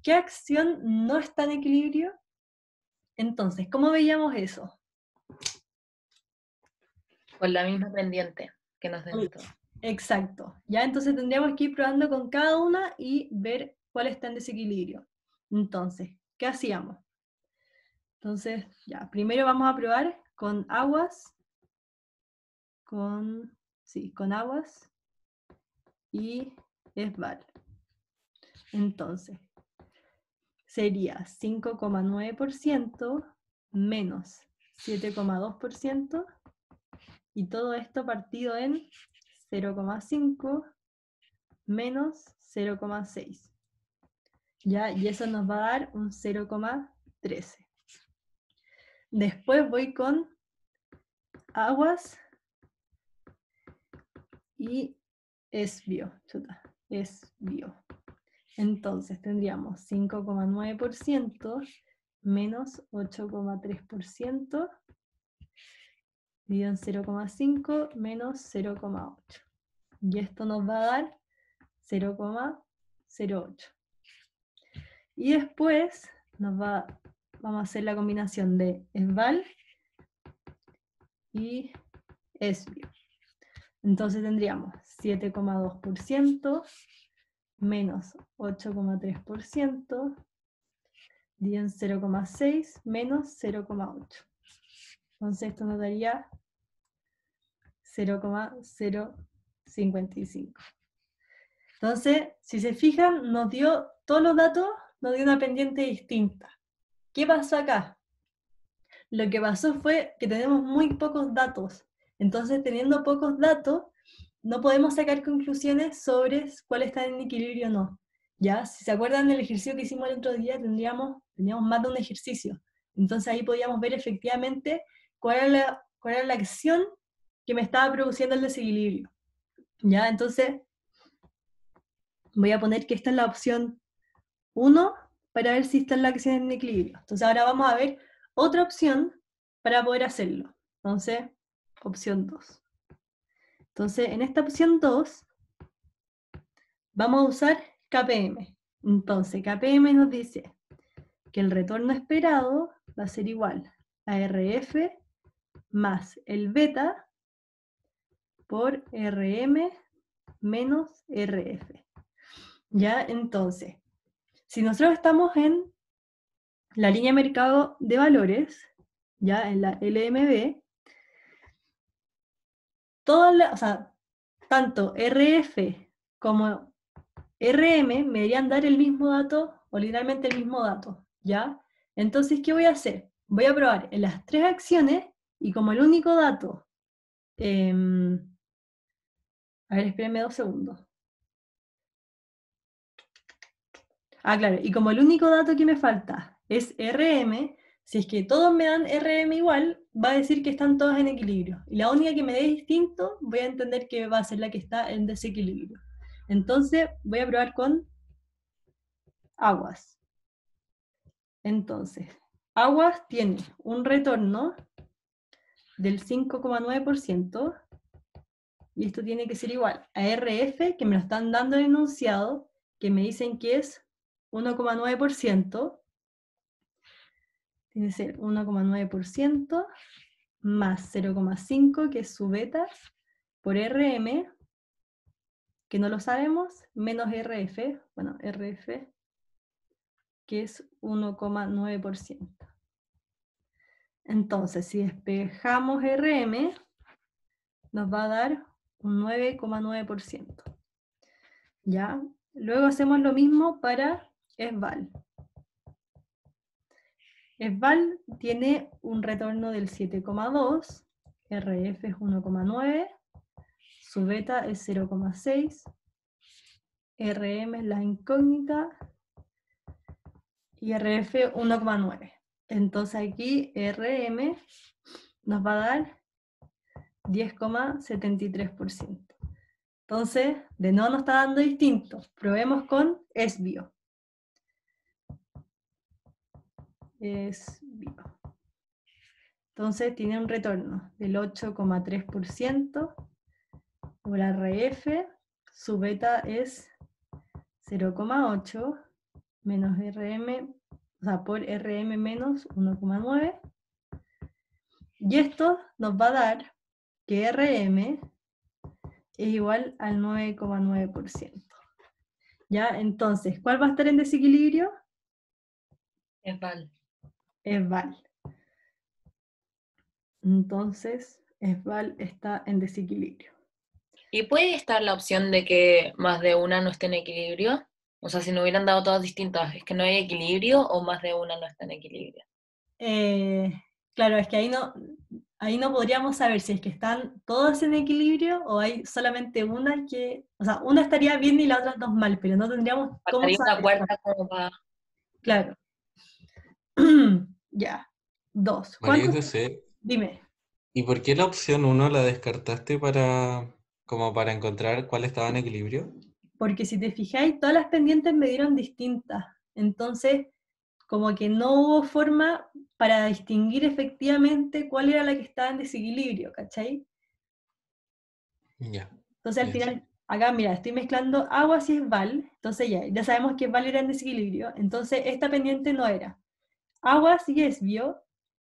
¿Qué acción no está en equilibrio? Entonces, ¿cómo veíamos eso? Con la misma pendiente que nos den todo. Exacto. Ya entonces tendríamos que ir probando con cada una y ver cuál está en desequilibrio. Entonces, ¿qué hacíamos? Entonces, ya, primero vamos a probar con aguas, con aguas y esval. Entonces, sería 5,9% menos 7,2%, y todo esto partido en 0,5 menos 0,6. ¿Ya? Y eso nos va a dar un 0,13. Después voy con aguas y esbio. Esbio. Entonces tendríamos 5,9% menos 8,3%, dividido en 0,5 menos 0,8. Y esto nos va a dar 0,08. Y después vamos a hacer la combinación de esval y esbio. Entonces tendríamos 7,2% menos 8,3%, dividido en 0,6 menos 0,8. Entonces esto nos daría 0,055. Entonces, si se fijan, nos dio todos los datos, nos dio una pendiente distinta. ¿Qué pasó acá? Lo que pasó fue que tenemos muy pocos datos. Entonces, teniendo pocos datos, no podemos sacar conclusiones sobre cuál está en equilibrio o no. ¿Ya? Si se acuerdan del ejercicio que hicimos el otro día, teníamos más de un ejercicio. Entonces ahí podíamos ver efectivamente cuál era la acción que me estaba produciendo el desequilibrio. ¿Ya? Entonces, voy a poner que esta es la opción 1 para ver si está la acción en equilibrio. Entonces ahora vamos a ver otra opción para poder hacerlo. Entonces, opción 2. Entonces, en esta opción 2, vamos a usar KPM. Entonces, KPM nos dice que el retorno esperado va a ser igual a RF más el beta por RM menos RF. ¿Ya? Entonces, si nosotros estamos en la línea de mercado de valores, ya en la LMB, tanto RF como RM me deberían dar el mismo dato, o literalmente el mismo dato, ¿ya? Entonces, ¿qué voy a hacer? Voy a probar en las tres acciones, y como el único dato, a ver, espérenme 2 segundos. Claro, y como el único dato que me falta es RM, si es que todos me dan RM igual, va a decir que están todos en equilibrio. Y la única que me dé distinto, voy a entender que va a ser la que está en desequilibrio. Entonces, voy a probar con aguas. Entonces, aguas tiene un retorno del 5,9%, y esto tiene que ser igual a RF, que me lo están dando en el enunciado, que me dicen que es 1,9%, tiene que ser 1,9% más 0,5, que es su beta, por RM, que no lo sabemos, menos RF, bueno, RF, que es 1,9%. Entonces, si despejamos RM, nos va a dar un 9,9%. ¿Ya? Luego hacemos lo mismo para esval. Esval tiene un retorno del 7,2, RF es 1,9, su beta es 0,6, RM es la incógnita, y RF 1,9. Entonces aquí RM nos va a dar 10,73%. Entonces, de nuevo nos está dando distinto. Probemos con esbio. Entonces tiene un retorno del 8,3% por RF, su beta es 0,8 menos RM, o sea, por RM menos 1,9, y esto nos va a dar que RM es igual al 9,9%. ¿Ya? Entonces, ¿cuál va a estar en desequilibrio? Esval. Esval. Entonces, esval está en desequilibrio. ¿Y puede estar la opción de que más de una no esté en equilibrio? O sea, si no hubieran dado todas distintas, ¿es que no hay equilibrio o más de una no está en equilibrio? Claro, es que ahí no podríamos saber si es que están todas en equilibrio o hay solamente una que, o sea, una estaría bien y las otras dos mal, pero no tendríamos cómo Faltaría una saber. cuarta como para... Claro. Ya. 2. María ¿Cuántos? José, Dime. ¿y por qué la opción 1 la descartaste como para encontrar cuál estaba en equilibrio? Porque si te fijáis, todas las pendientes me dieron distintas. Entonces, como que no hubo forma para distinguir efectivamente cuál era la que estaba en desequilibrio, ¿cachai? Ya. Entonces al Yes. final, acá mira, estoy mezclando agua si es Val, entonces ya sabemos que Val era en desequilibrio, entonces esta pendiente no era. Agua si es Bio,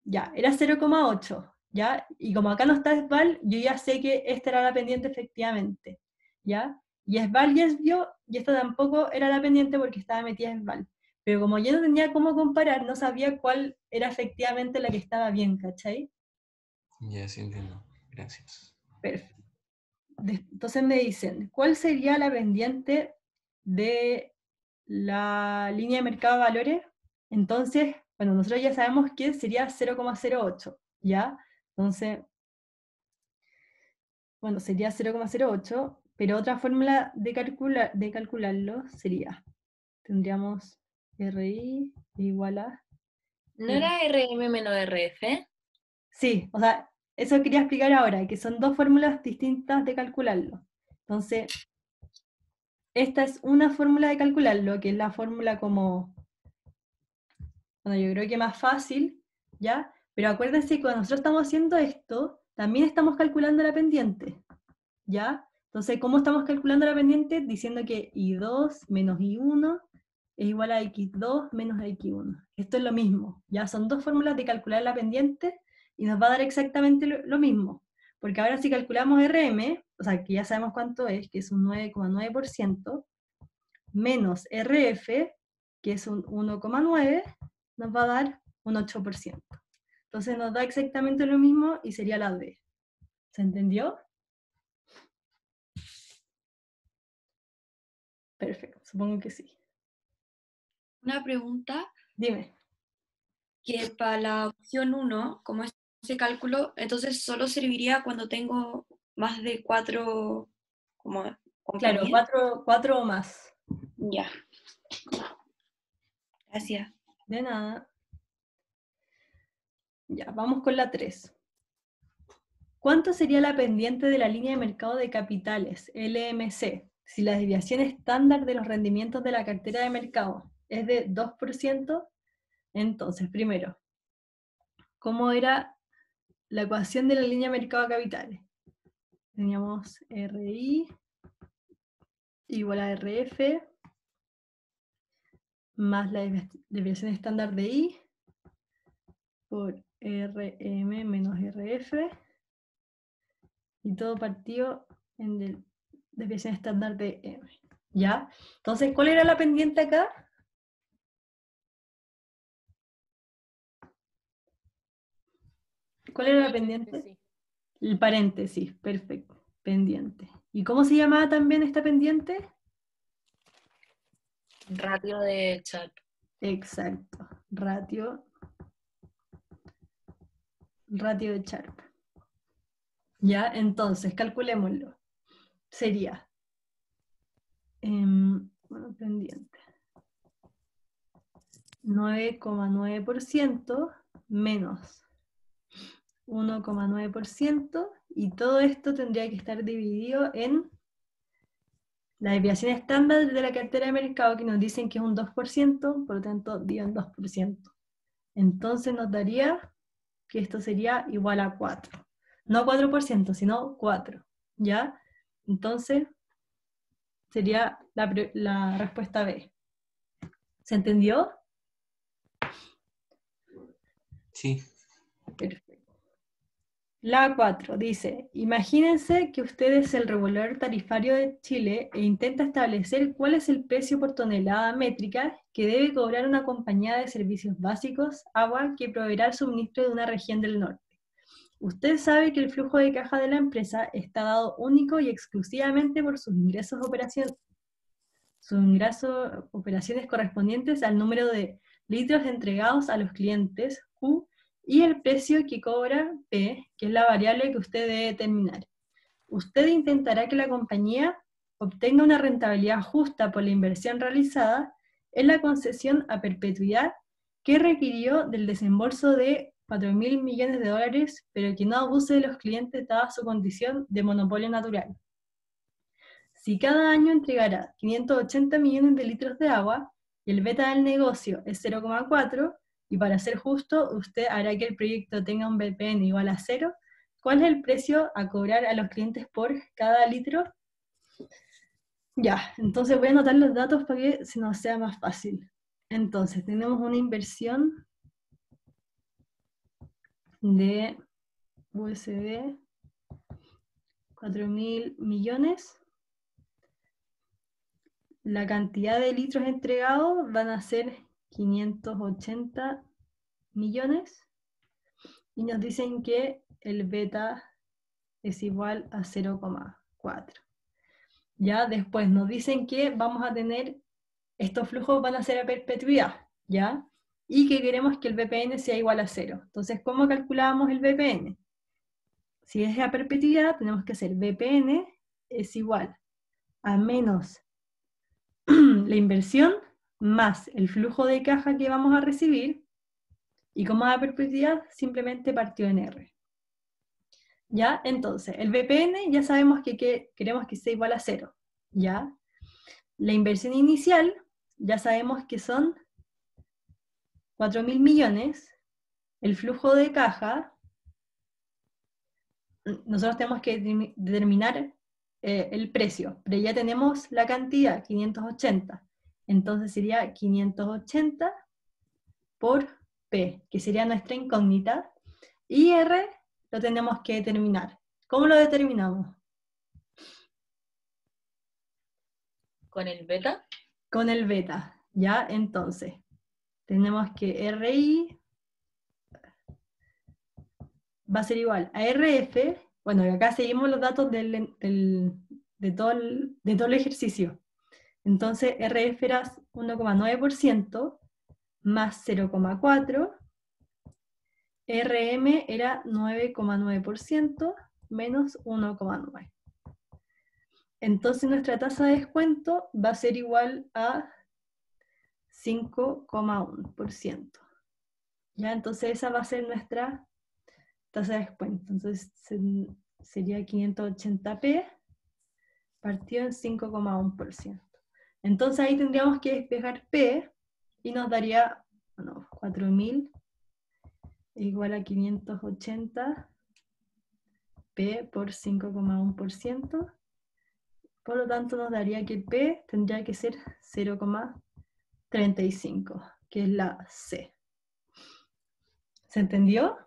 ya, era 0,8, ¿ya? Y como acá no está Esval, yo ya sé que esta era la pendiente efectivamente, ¿ya? Y Esval y Esbio, y esta tampoco era la pendiente porque estaba metida en Esval. Pero como yo no tenía cómo comparar, no sabía cuál era efectivamente la que estaba bien, ¿cachai? Ya, sí entiendo. Gracias. Perfecto. Entonces me dicen, ¿cuál sería la pendiente de la línea de mercado de valores? Entonces, bueno, nosotros ya sabemos que sería 0,08, ¿ya? Entonces, bueno, sería 0,08, pero otra fórmula de calcularlo sería, tendríamos RI igual a... ¿No era RM menos RF? Sí, o sea, eso quería explicar ahora, que son dos fórmulas distintas de calcularlo. Entonces, esta es una fórmula de calcularlo, que es la fórmula como, bueno, yo creo que más fácil, ¿ya? Pero acuérdense que cuando nosotros estamos haciendo esto, también estamos calculando la pendiente, ¿ya? Entonces, ¿cómo estamos calculando la pendiente? Diciendo que I2 menos I1 es igual a X2 menos X1. Esto es lo mismo, ¿ya? Son dos fórmulas de calcular la pendiente y nos va a dar exactamente lo mismo. Porque ahora si calculamos RM, o sea, que ya sabemos cuánto es, que es un 9,9%, menos RF, que es un 1,9, nos va a dar un 8%. Entonces nos da exactamente lo mismo y sería la D. ¿Se entendió? Perfecto, supongo que sí. Una pregunta, Dime. que para la opción 1, como es ese cálculo, entonces solo serviría cuando tengo más de 4 como Claro, compañías. cuatro o más. Ya. Gracias. De nada. Ya, vamos con la 3. ¿Cuánto sería la pendiente de la línea de mercado de capitales, LMC, si la desviación estándar de los rendimientos de la cartera de mercado es de 2%? Entonces, primero, ¿cómo era la ecuación de la línea de mercado de capitales? Teníamos RI igual a RF más la desviación estándar de I por RM menos RF, y todo partido en desviación estándar de M. ¿Ya? Entonces, ¿cuál era la pendiente acá? ¿Cuál era la pendiente? Sí. El paréntesis, perfecto. Pendiente. ¿Y cómo se llamaba también esta pendiente? Ratio de Sharp. Exacto. Ratio de Sharp. ¿Ya? Entonces, calculémoslo. Sería, bueno, pendiente. 9,9% menos 1,9%, y todo esto tendría que estar dividido en la desviación estándar de la cartera de mercado, que nos dicen que es un 2%, por lo tanto, dividido en 2%. Entonces nos daría que esto sería igual a 4. No 4%, sino 4, ¿ya? Entonces, sería la respuesta B. ¿Se entendió? Sí. Perfecto. La 4 dice, imagínense que usted es el regulador tarifario de Chile e intenta establecer cuál es el precio por tonelada métrica que debe cobrar una compañía de servicios básicos, agua, que proveerá el suministro de una región del norte. Usted sabe que el flujo de caja de la empresa está dado único y exclusivamente por sus ingresos operaciones correspondientes al número de litros entregados a los clientes, Q, y el precio que cobra, P, que es la variable que usted debe determinar. Usted intentará que la compañía obtenga una rentabilidad justa por la inversión realizada en la concesión a perpetuidad que requirió del desembolso de 4.000 millones de dólares, pero que no abuse de los clientes dada su condición de monopolio natural. Si cada año entregará 580 millones de litros de agua y el beta del negocio es 0,4, y para ser justo, usted hará que el proyecto tenga un BPN igual a 0, ¿cuál es el precio a cobrar a los clientes por cada litro? Ya, entonces voy a anotar los datos para que se nos sea más fácil. Entonces, tenemos una inversión de USD 4.000 millones. La cantidad de litros entregados van a ser 580 millones. Y nos dicen que el beta es igual a 0,4. Ya, después nos dicen que vamos a tener, estos flujos van a ser a perpetuidad, ¿ya? Y que queremos que el BPN sea igual a 0. Entonces, ¿cómo calculamos el BPN? Si es a perpetuidad, tenemos que hacer BPN es igual a menos la inversión más el flujo de caja que vamos a recibir, y como es a perpetuidad, simplemente partió en R. ¿Ya? Entonces, el BPN ya sabemos que queremos que sea igual a 0, ¿ya? La inversión inicial ya sabemos que son 4.000 millones, el flujo de caja, nosotros tenemos que determinar el precio, pero ya tenemos la cantidad, 580, entonces sería 580 por P, que sería nuestra incógnita, y R lo tenemos que determinar. ¿Cómo lo determinamos? Con el beta. Con el beta, ¿ya? Entonces, tenemos que RI va a ser igual a RF, bueno, y acá seguimos los datos de todo el ejercicio. Entonces, RF era 1,9% más 0,4, RM era 9,9% menos 1,9. Entonces nuestra tasa de descuento va a ser igual a 5,1%. ¿Ya? Entonces esa va a ser nuestra tasa de descuento. Entonces sería 580p partido en 5,1%. Entonces ahí tendríamos que despejar P y nos daría, bueno, 4.000 igual a 580 P por 5,1%. Por lo tanto nos daría que P tendría que ser 0,35, que es la C. ¿Se entendió?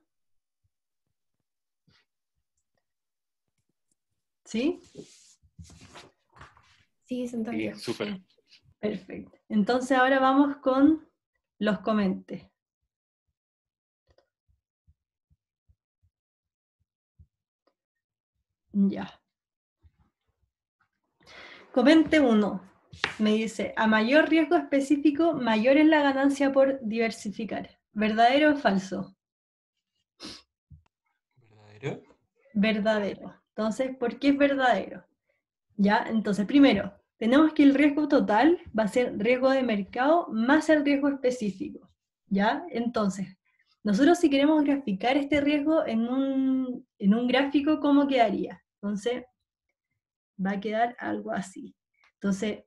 ¿Sí? Sí, se entendió. Sí, súper. Perfecto. Entonces ahora vamos con los comentes. Ya. Comente 1. Me dice, a mayor riesgo específico, mayor es la ganancia por diversificar. ¿Verdadero o falso? ¿Verdadero? Verdadero. Entonces, ¿por qué es verdadero? Ya, entonces, primero, tenemos que el riesgo total va a ser riesgo de mercado más el riesgo específico. ¿Ya? Entonces, nosotros si queremos graficar este riesgo en un gráfico, ¿cómo quedaría? Entonces, va a quedar algo así. Entonces,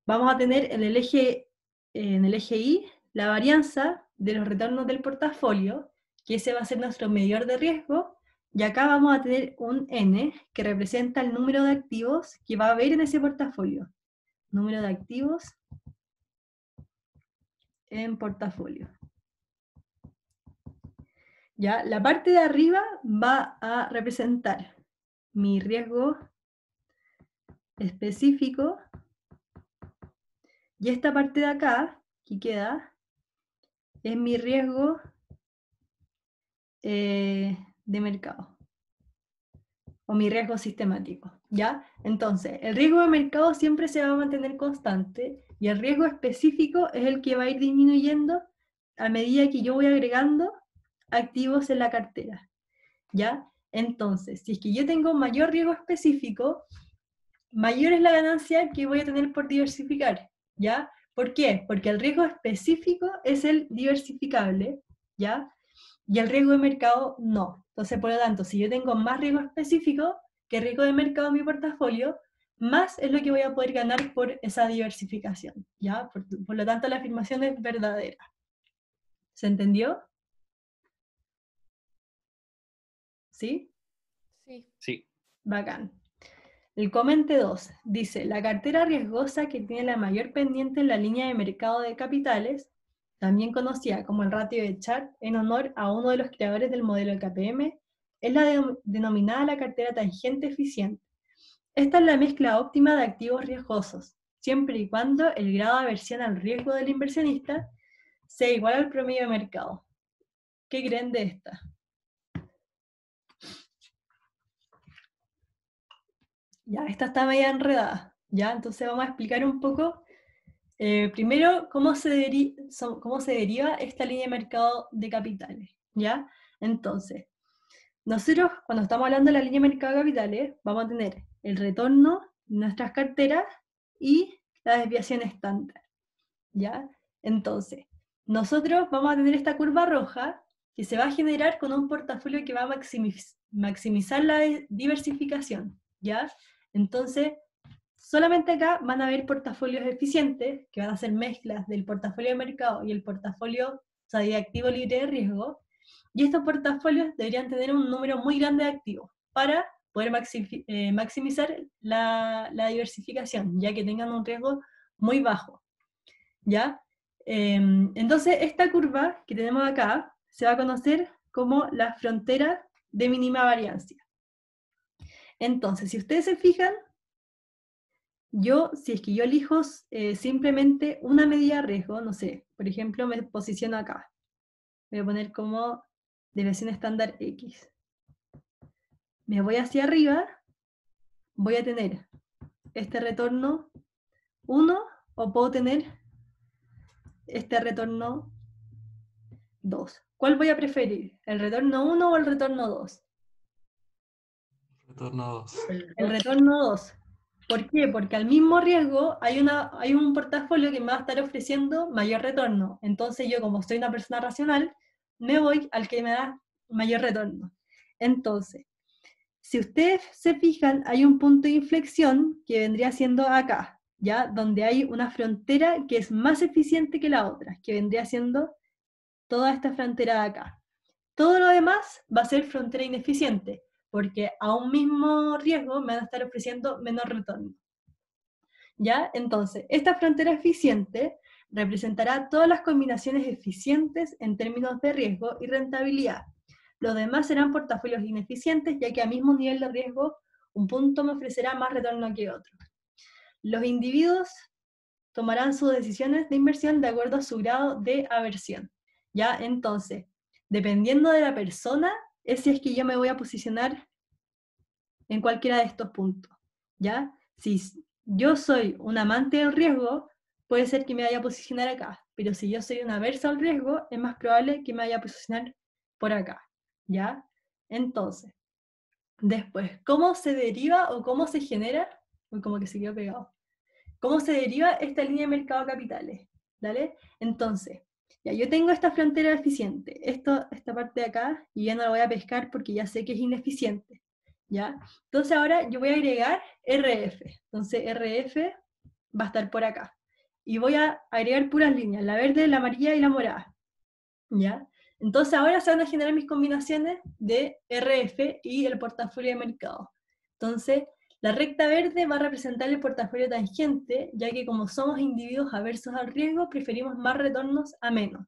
vamos a tener en el eje Y la varianza de los retornos del portafolio, que ese va a ser nuestro medidor de riesgo, y acá vamos a tener un N, que representa el número de activos que va a haber en ese portafolio. Número de activos en portafolio. Ya, la parte de arriba va a representar mi riesgo específico, y esta parte de acá, que queda, es mi riesgo de mercado, o mi riesgo sistemático, ¿ya? Entonces, el riesgo de mercado siempre se va a mantener constante, y el riesgo específico es el que va a ir disminuyendo a medida que yo voy agregando activos en la cartera, ¿ya? Entonces, si es que yo tengo mayor riesgo específico, mayor es la ganancia que voy a tener por diversificar, ¿ya? ¿Por qué? Porque el riesgo específico es el diversificable, ¿ya? Y el riesgo de mercado no. Entonces, por lo tanto, si yo tengo más riesgo específico que riesgo de mercado en mi portafolio, más es lo que voy a poder ganar por esa diversificación, ¿ya? Por lo tanto, la afirmación es verdadera. ¿Se entendió? ¿Sí? Sí. Sí. Bacán. El comente 2 dice, la cartera riesgosa que tiene la mayor pendiente en la línea de mercado de capitales, también conocida como el ratio de Chart, en honor a uno de los creadores del modelo KPM, es la denominada la cartera tangente eficiente. Esta es la mezcla óptima de activos riesgosos, siempre y cuando el grado de aversión al riesgo del inversionista sea igual al promedio de mercado. ¿Qué creen de esta? Ya, esta está media enredada, ¿ya? Entonces vamos a explicar un poco, primero, cómo se deriva esta línea de mercado de capitales, ¿ya? Entonces, nosotros, cuando estamos hablando de la línea de mercado de capitales, vamos a tener el retorno de nuestras carteras y la desviación estándar, ¿ya? Entonces, nosotros vamos a tener esta curva roja que se va a generar con un portafolio que va a maximizar la diversificación, ¿ya? Entonces, solamente acá van a haber portafolios eficientes, que van a ser mezclas del portafolio de mercado y el portafolio, o sea, de activo libre de riesgo, y estos portafolios deberían tener un número muy grande de activos para poder maximizar la diversificación, ya que tengan un riesgo muy bajo, ¿ya? Entonces, esta curva que tenemos acá se va a conocer como la frontera de mínima variancia. Entonces, si ustedes se fijan, si es que yo elijo simplemente una medida de riesgo, no sé, por ejemplo, me posiciono acá. Voy a poner como desviación estándar X. Me voy hacia arriba, voy a tener este retorno 1, o puedo tener este retorno 2. ¿Cuál voy a preferir? ¿El retorno 1 o el retorno 2? Retorno 2. El retorno 2. ¿Por qué? Porque al mismo riesgo hay un portafolio que me va a estar ofreciendo mayor retorno. Entonces yo, como soy una persona racional, me voy al que me da mayor retorno. Entonces, si ustedes se fijan, hay un punto de inflexión que vendría siendo acá, ¿ya? Donde hay una frontera que es más eficiente que la otra, que vendría siendo toda esta frontera de acá. Todo lo demás va a ser frontera ineficiente, porque a un mismo riesgo me van a estar ofreciendo menor retorno. ¿Ya? Entonces, esta frontera eficiente representará todas las combinaciones eficientes en términos de riesgo y rentabilidad. Los demás serán portafolios ineficientes, ya que a mismo nivel de riesgo, un punto me ofrecerá más retorno que otro. Los individuos tomarán sus decisiones de inversión de acuerdo a su grado de aversión. ¿Ya? Entonces, dependiendo de la persona, es si es que yo me voy a posicionar en cualquiera de estos puntos, ¿ya? Si yo soy un amante del riesgo, puede ser que me vaya a posicionar acá, pero si yo soy una aversa al riesgo, es más probable que me vaya a posicionar por acá, ¿ya? Entonces, después, ¿cómo se deriva o cómo se genera? Uy, como que se quedó pegado. ¿Cómo se deriva esta línea de mercado de capitales? ¿Dale? Entonces, ya yo tengo esta frontera eficiente, esta parte de acá, y ya no la voy a pescar porque ya sé que es ineficiente, ¿ya? Entonces ahora yo voy a agregar RF, entonces RF va a estar por acá, y voy a agregar puras líneas, la verde, la amarilla y la morada, ¿ya? Entonces ahora se van a generar mis combinaciones de RF y el portafolio de mercado. Entonces, la recta verde va a representar el portafolio tangente, ya que como somos individuos aversos al riesgo, preferimos más retornos a menos,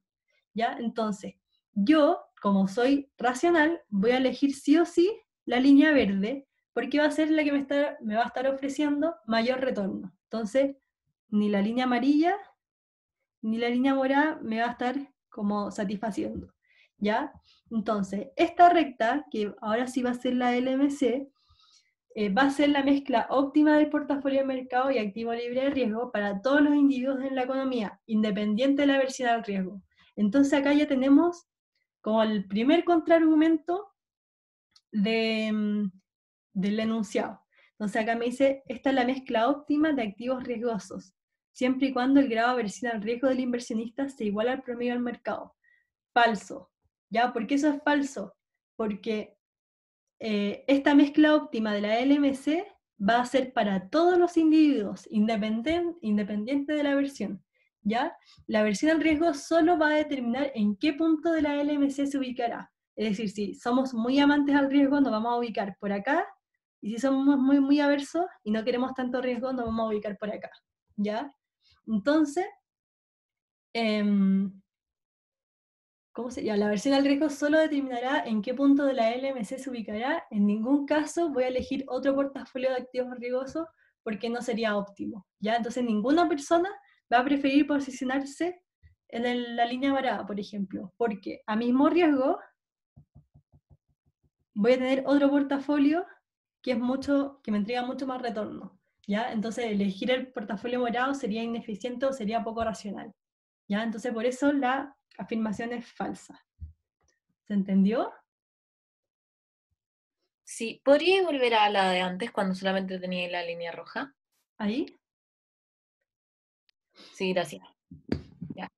¿ya? Entonces, yo, como soy racional, voy a elegir sí o sí la línea verde, porque va a ser la que me va a estar ofreciendo mayor retorno. Entonces, ni la línea amarilla, ni la línea morada me va a estar como satisfaciendo, ¿ya? Entonces, esta recta, que ahora sí va a ser la LMC, va a ser la mezcla óptima del portafolio de mercado y activo libre de riesgo para todos los individuos en la economía, independiente de la aversión al riesgo. Entonces acá ya tenemos como el primer contraargumento del enunciado. Entonces acá me dice, esta es la mezcla óptima de activos riesgosos, siempre y cuando el grado de aversión al riesgo del inversionista se iguala al promedio del mercado. Falso. ¿Ya? ¿Por qué eso es falso? Porque esta mezcla óptima de la LMC va a ser para todos los individuos, independiente de la aversión, ¿ya? La aversión al riesgo solo va a determinar en qué punto de la LMC se ubicará. Es decir, si somos muy amantes al riesgo, nos vamos a ubicar por acá, y si somos muy, muy aversos y no queremos tanto riesgo, nos vamos a ubicar por acá, ¿ya? Entonces, ¿cómo sería? La versión al riesgo solo determinará en qué punto de la LMC se ubicará. En ningún caso voy a elegir otro portafolio de activos riesgosos porque no sería óptimo, ¿ya? Entonces ninguna persona va a preferir posicionarse en la línea varada, por ejemplo, porque a mismo riesgo voy a tener otro portafolio que me entrega mucho más retorno, ¿ya? Entonces elegir el portafolio morado sería ineficiente o sería poco racional, ¿ya? Entonces por eso la afirmación es falsa. ¿Se entendió? Sí, ¿podría volver a la de antes cuando solamente tenía la línea roja? ¿Ahí? Sí, gracias. Ya.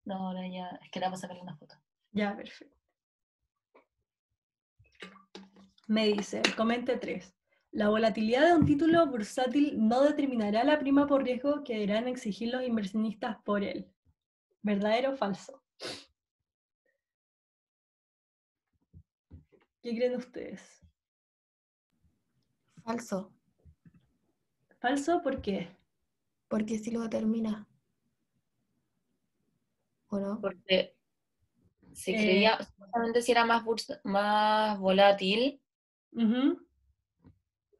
No, ahora ya, es que era para sacarle una foto. Ya, perfecto. Me dice, comente 3. La volatilidad de un título bursátil no determinará la prima por riesgo que deberán exigir los inversionistas por él. ¿Verdadero o falso? ¿Qué creen ustedes? Falso, ¿Falso? ¿Por qué? porque sí lo determina. ¿O no? Porque se creía, supuestamente si era más volátil, Ujú.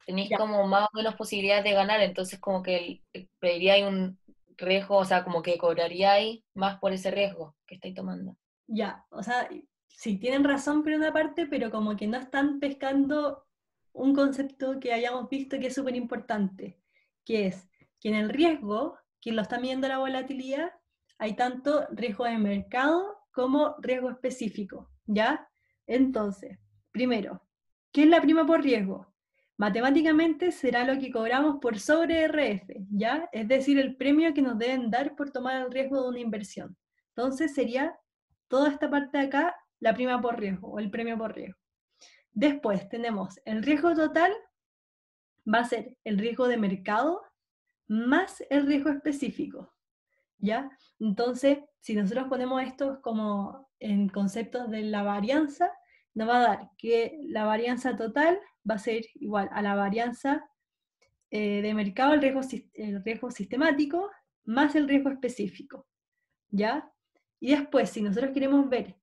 tenéis Ya. como más o menos posibilidades de ganar, entonces como que pediríais un riesgo, o sea, como que cobraríais más por ese riesgo que estáis tomando. Ya, o sea, sí, tienen razón por una parte, pero como que no están pescando un concepto que hayamos visto que es súper importante, que es que en el riesgo, quien lo está midiendo la volatilidad, hay tanto riesgo de mercado como riesgo específico, ¿ya? Entonces, primero, ¿qué es la prima por riesgo? Matemáticamente será lo que cobramos por sobre RF, ¿ya? Es decir, el premio que nos deben dar por tomar el riesgo de una inversión. Entonces sería toda esta parte de acá, la prima por riesgo o el premio por riesgo. Después tenemos el riesgo total, va a ser el riesgo de mercado más el riesgo específico, ¿ya? Entonces, si nosotros ponemos esto como en conceptos de la varianza, nos va a dar que la varianza total va a ser igual a la varianza de mercado, el riesgo sistemático, más el riesgo específico, ¿ya? Y después, si nosotros queremos ver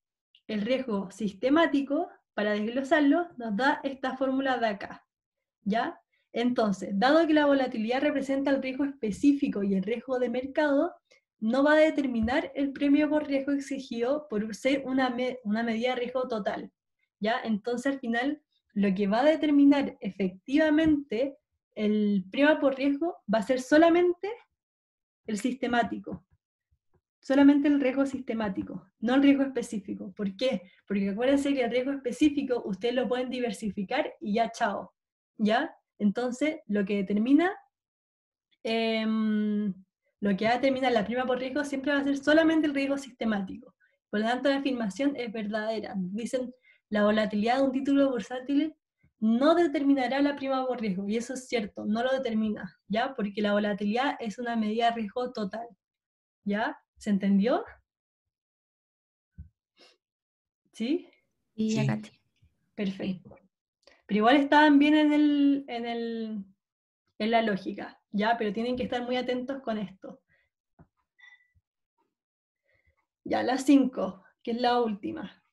el riesgo sistemático, para desglosarlo, nos da esta fórmula de acá, ¿ya? Entonces, dado que la volatilidad representa el riesgo específico y el riesgo de mercado, no va a determinar el premio por riesgo exigido por ser una medida de riesgo total, ¿ya? Entonces, al final, lo que va a determinar efectivamente el premio por riesgo va a ser solamente el sistemático, solamente el riesgo sistemático, no el riesgo específico. ¿Por qué? Porque acuérdense que el riesgo específico ustedes lo pueden diversificar y ya chao, ¿ya? Entonces, lo que determina, lo que va a determinar la prima por riesgo siempre va a ser solamente el riesgo sistemático. Por lo tanto, la afirmación es verdadera. Dicen, la volatilidad de un título bursátil no determinará la prima por riesgo, y eso es cierto, no lo determina, ¿ya? Porque la volatilidad es una medida de riesgo total, ¿ya? ¿Se entendió? ¿Sí? Y ya Sí. caché. Perfecto. Pero igual estaban bien en la lógica, ¿ya? Pero tienen que estar muy atentos con esto. Ya, la 5, que es la última.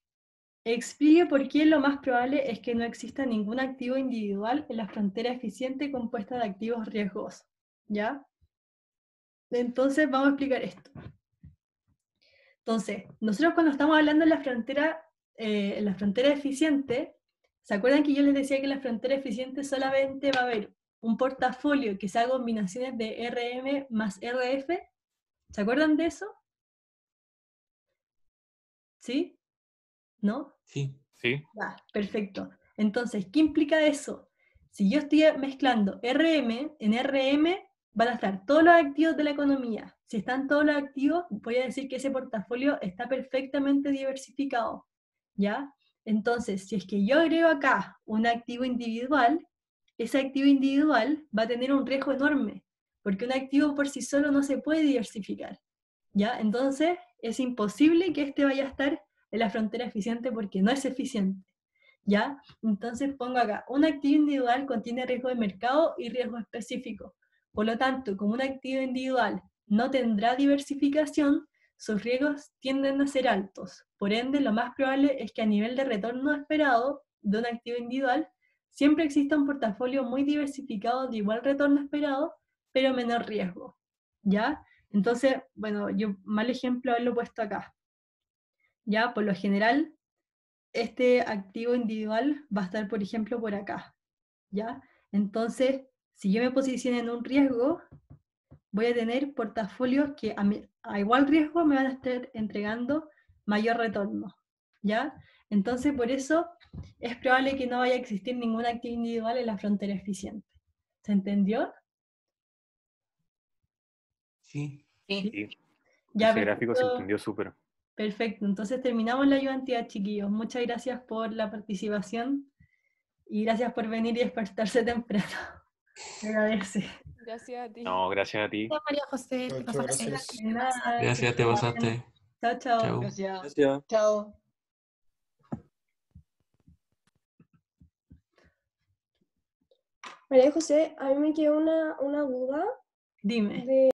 Explique por qué lo más probable es que no exista ningún activo individual en la frontera eficiente compuesta de activos riesgosos, ¿ya? Entonces vamos a explicar esto. Entonces, nosotros cuando estamos hablando en la frontera eficiente, ¿se acuerdan que yo les decía que en la frontera eficiente solamente va a haber un portafolio que sea combinaciones de RM más RF? ¿Se acuerdan de eso? ¿Sí? ¿No? Sí. Sí, Ya, perfecto. Entonces, ¿qué implica eso? Si yo estoy mezclando RM, en RM van a estar todos los activos de la economía. Si están todos los activos, voy a decir que ese portafolio está perfectamente diversificado, ¿ya? Entonces, si es que yo agrego acá un activo individual, ese activo individual va a tener un riesgo enorme, porque un activo por sí solo no se puede diversificar, ¿ya? Entonces, es imposible que este vaya a estar en la frontera eficiente porque no es eficiente. ¿ya? Entonces pongo acá, un activo individual contiene riesgo de mercado y riesgo específico. Por lo tanto, como un activo individual no tendrá diversificación, sus riesgos tienden a ser altos. Por ende, lo más probable es que a nivel de retorno esperado de un activo individual, siempre exista un portafolio muy diversificado de igual retorno esperado, pero menor riesgo, ¿ya? Entonces, bueno, yo mal ejemplo haberlo puesto acá. Ya, por lo general, este activo individual va a estar, por ejemplo, por acá, ¿ya? Entonces, si yo me posiciono en un riesgo, voy a tener portafolios que a igual riesgo me van a estar entregando mayor retorno, ¿ya? Entonces, por eso es probable que no vaya a existir ningún activo individual en la frontera eficiente. ¿Se entendió? Sí. Sí. Sí, Ya, ese gráfico se perfecto. entendió súper. Perfecto, entonces terminamos la ayudantía, chiquillos. Muchas gracias por la participación y gracias por venir y despertarse temprano. Se agradece. Gracias a ti. No, gracias a ti. Gracias, María José, te Muchas pasaste. gracias. De nada, que Gracias, te estén bien. pasaste. Chao, chao. Chau. Gracias. Gracias. Chao. María José, a mí me quedó una duda Dime. de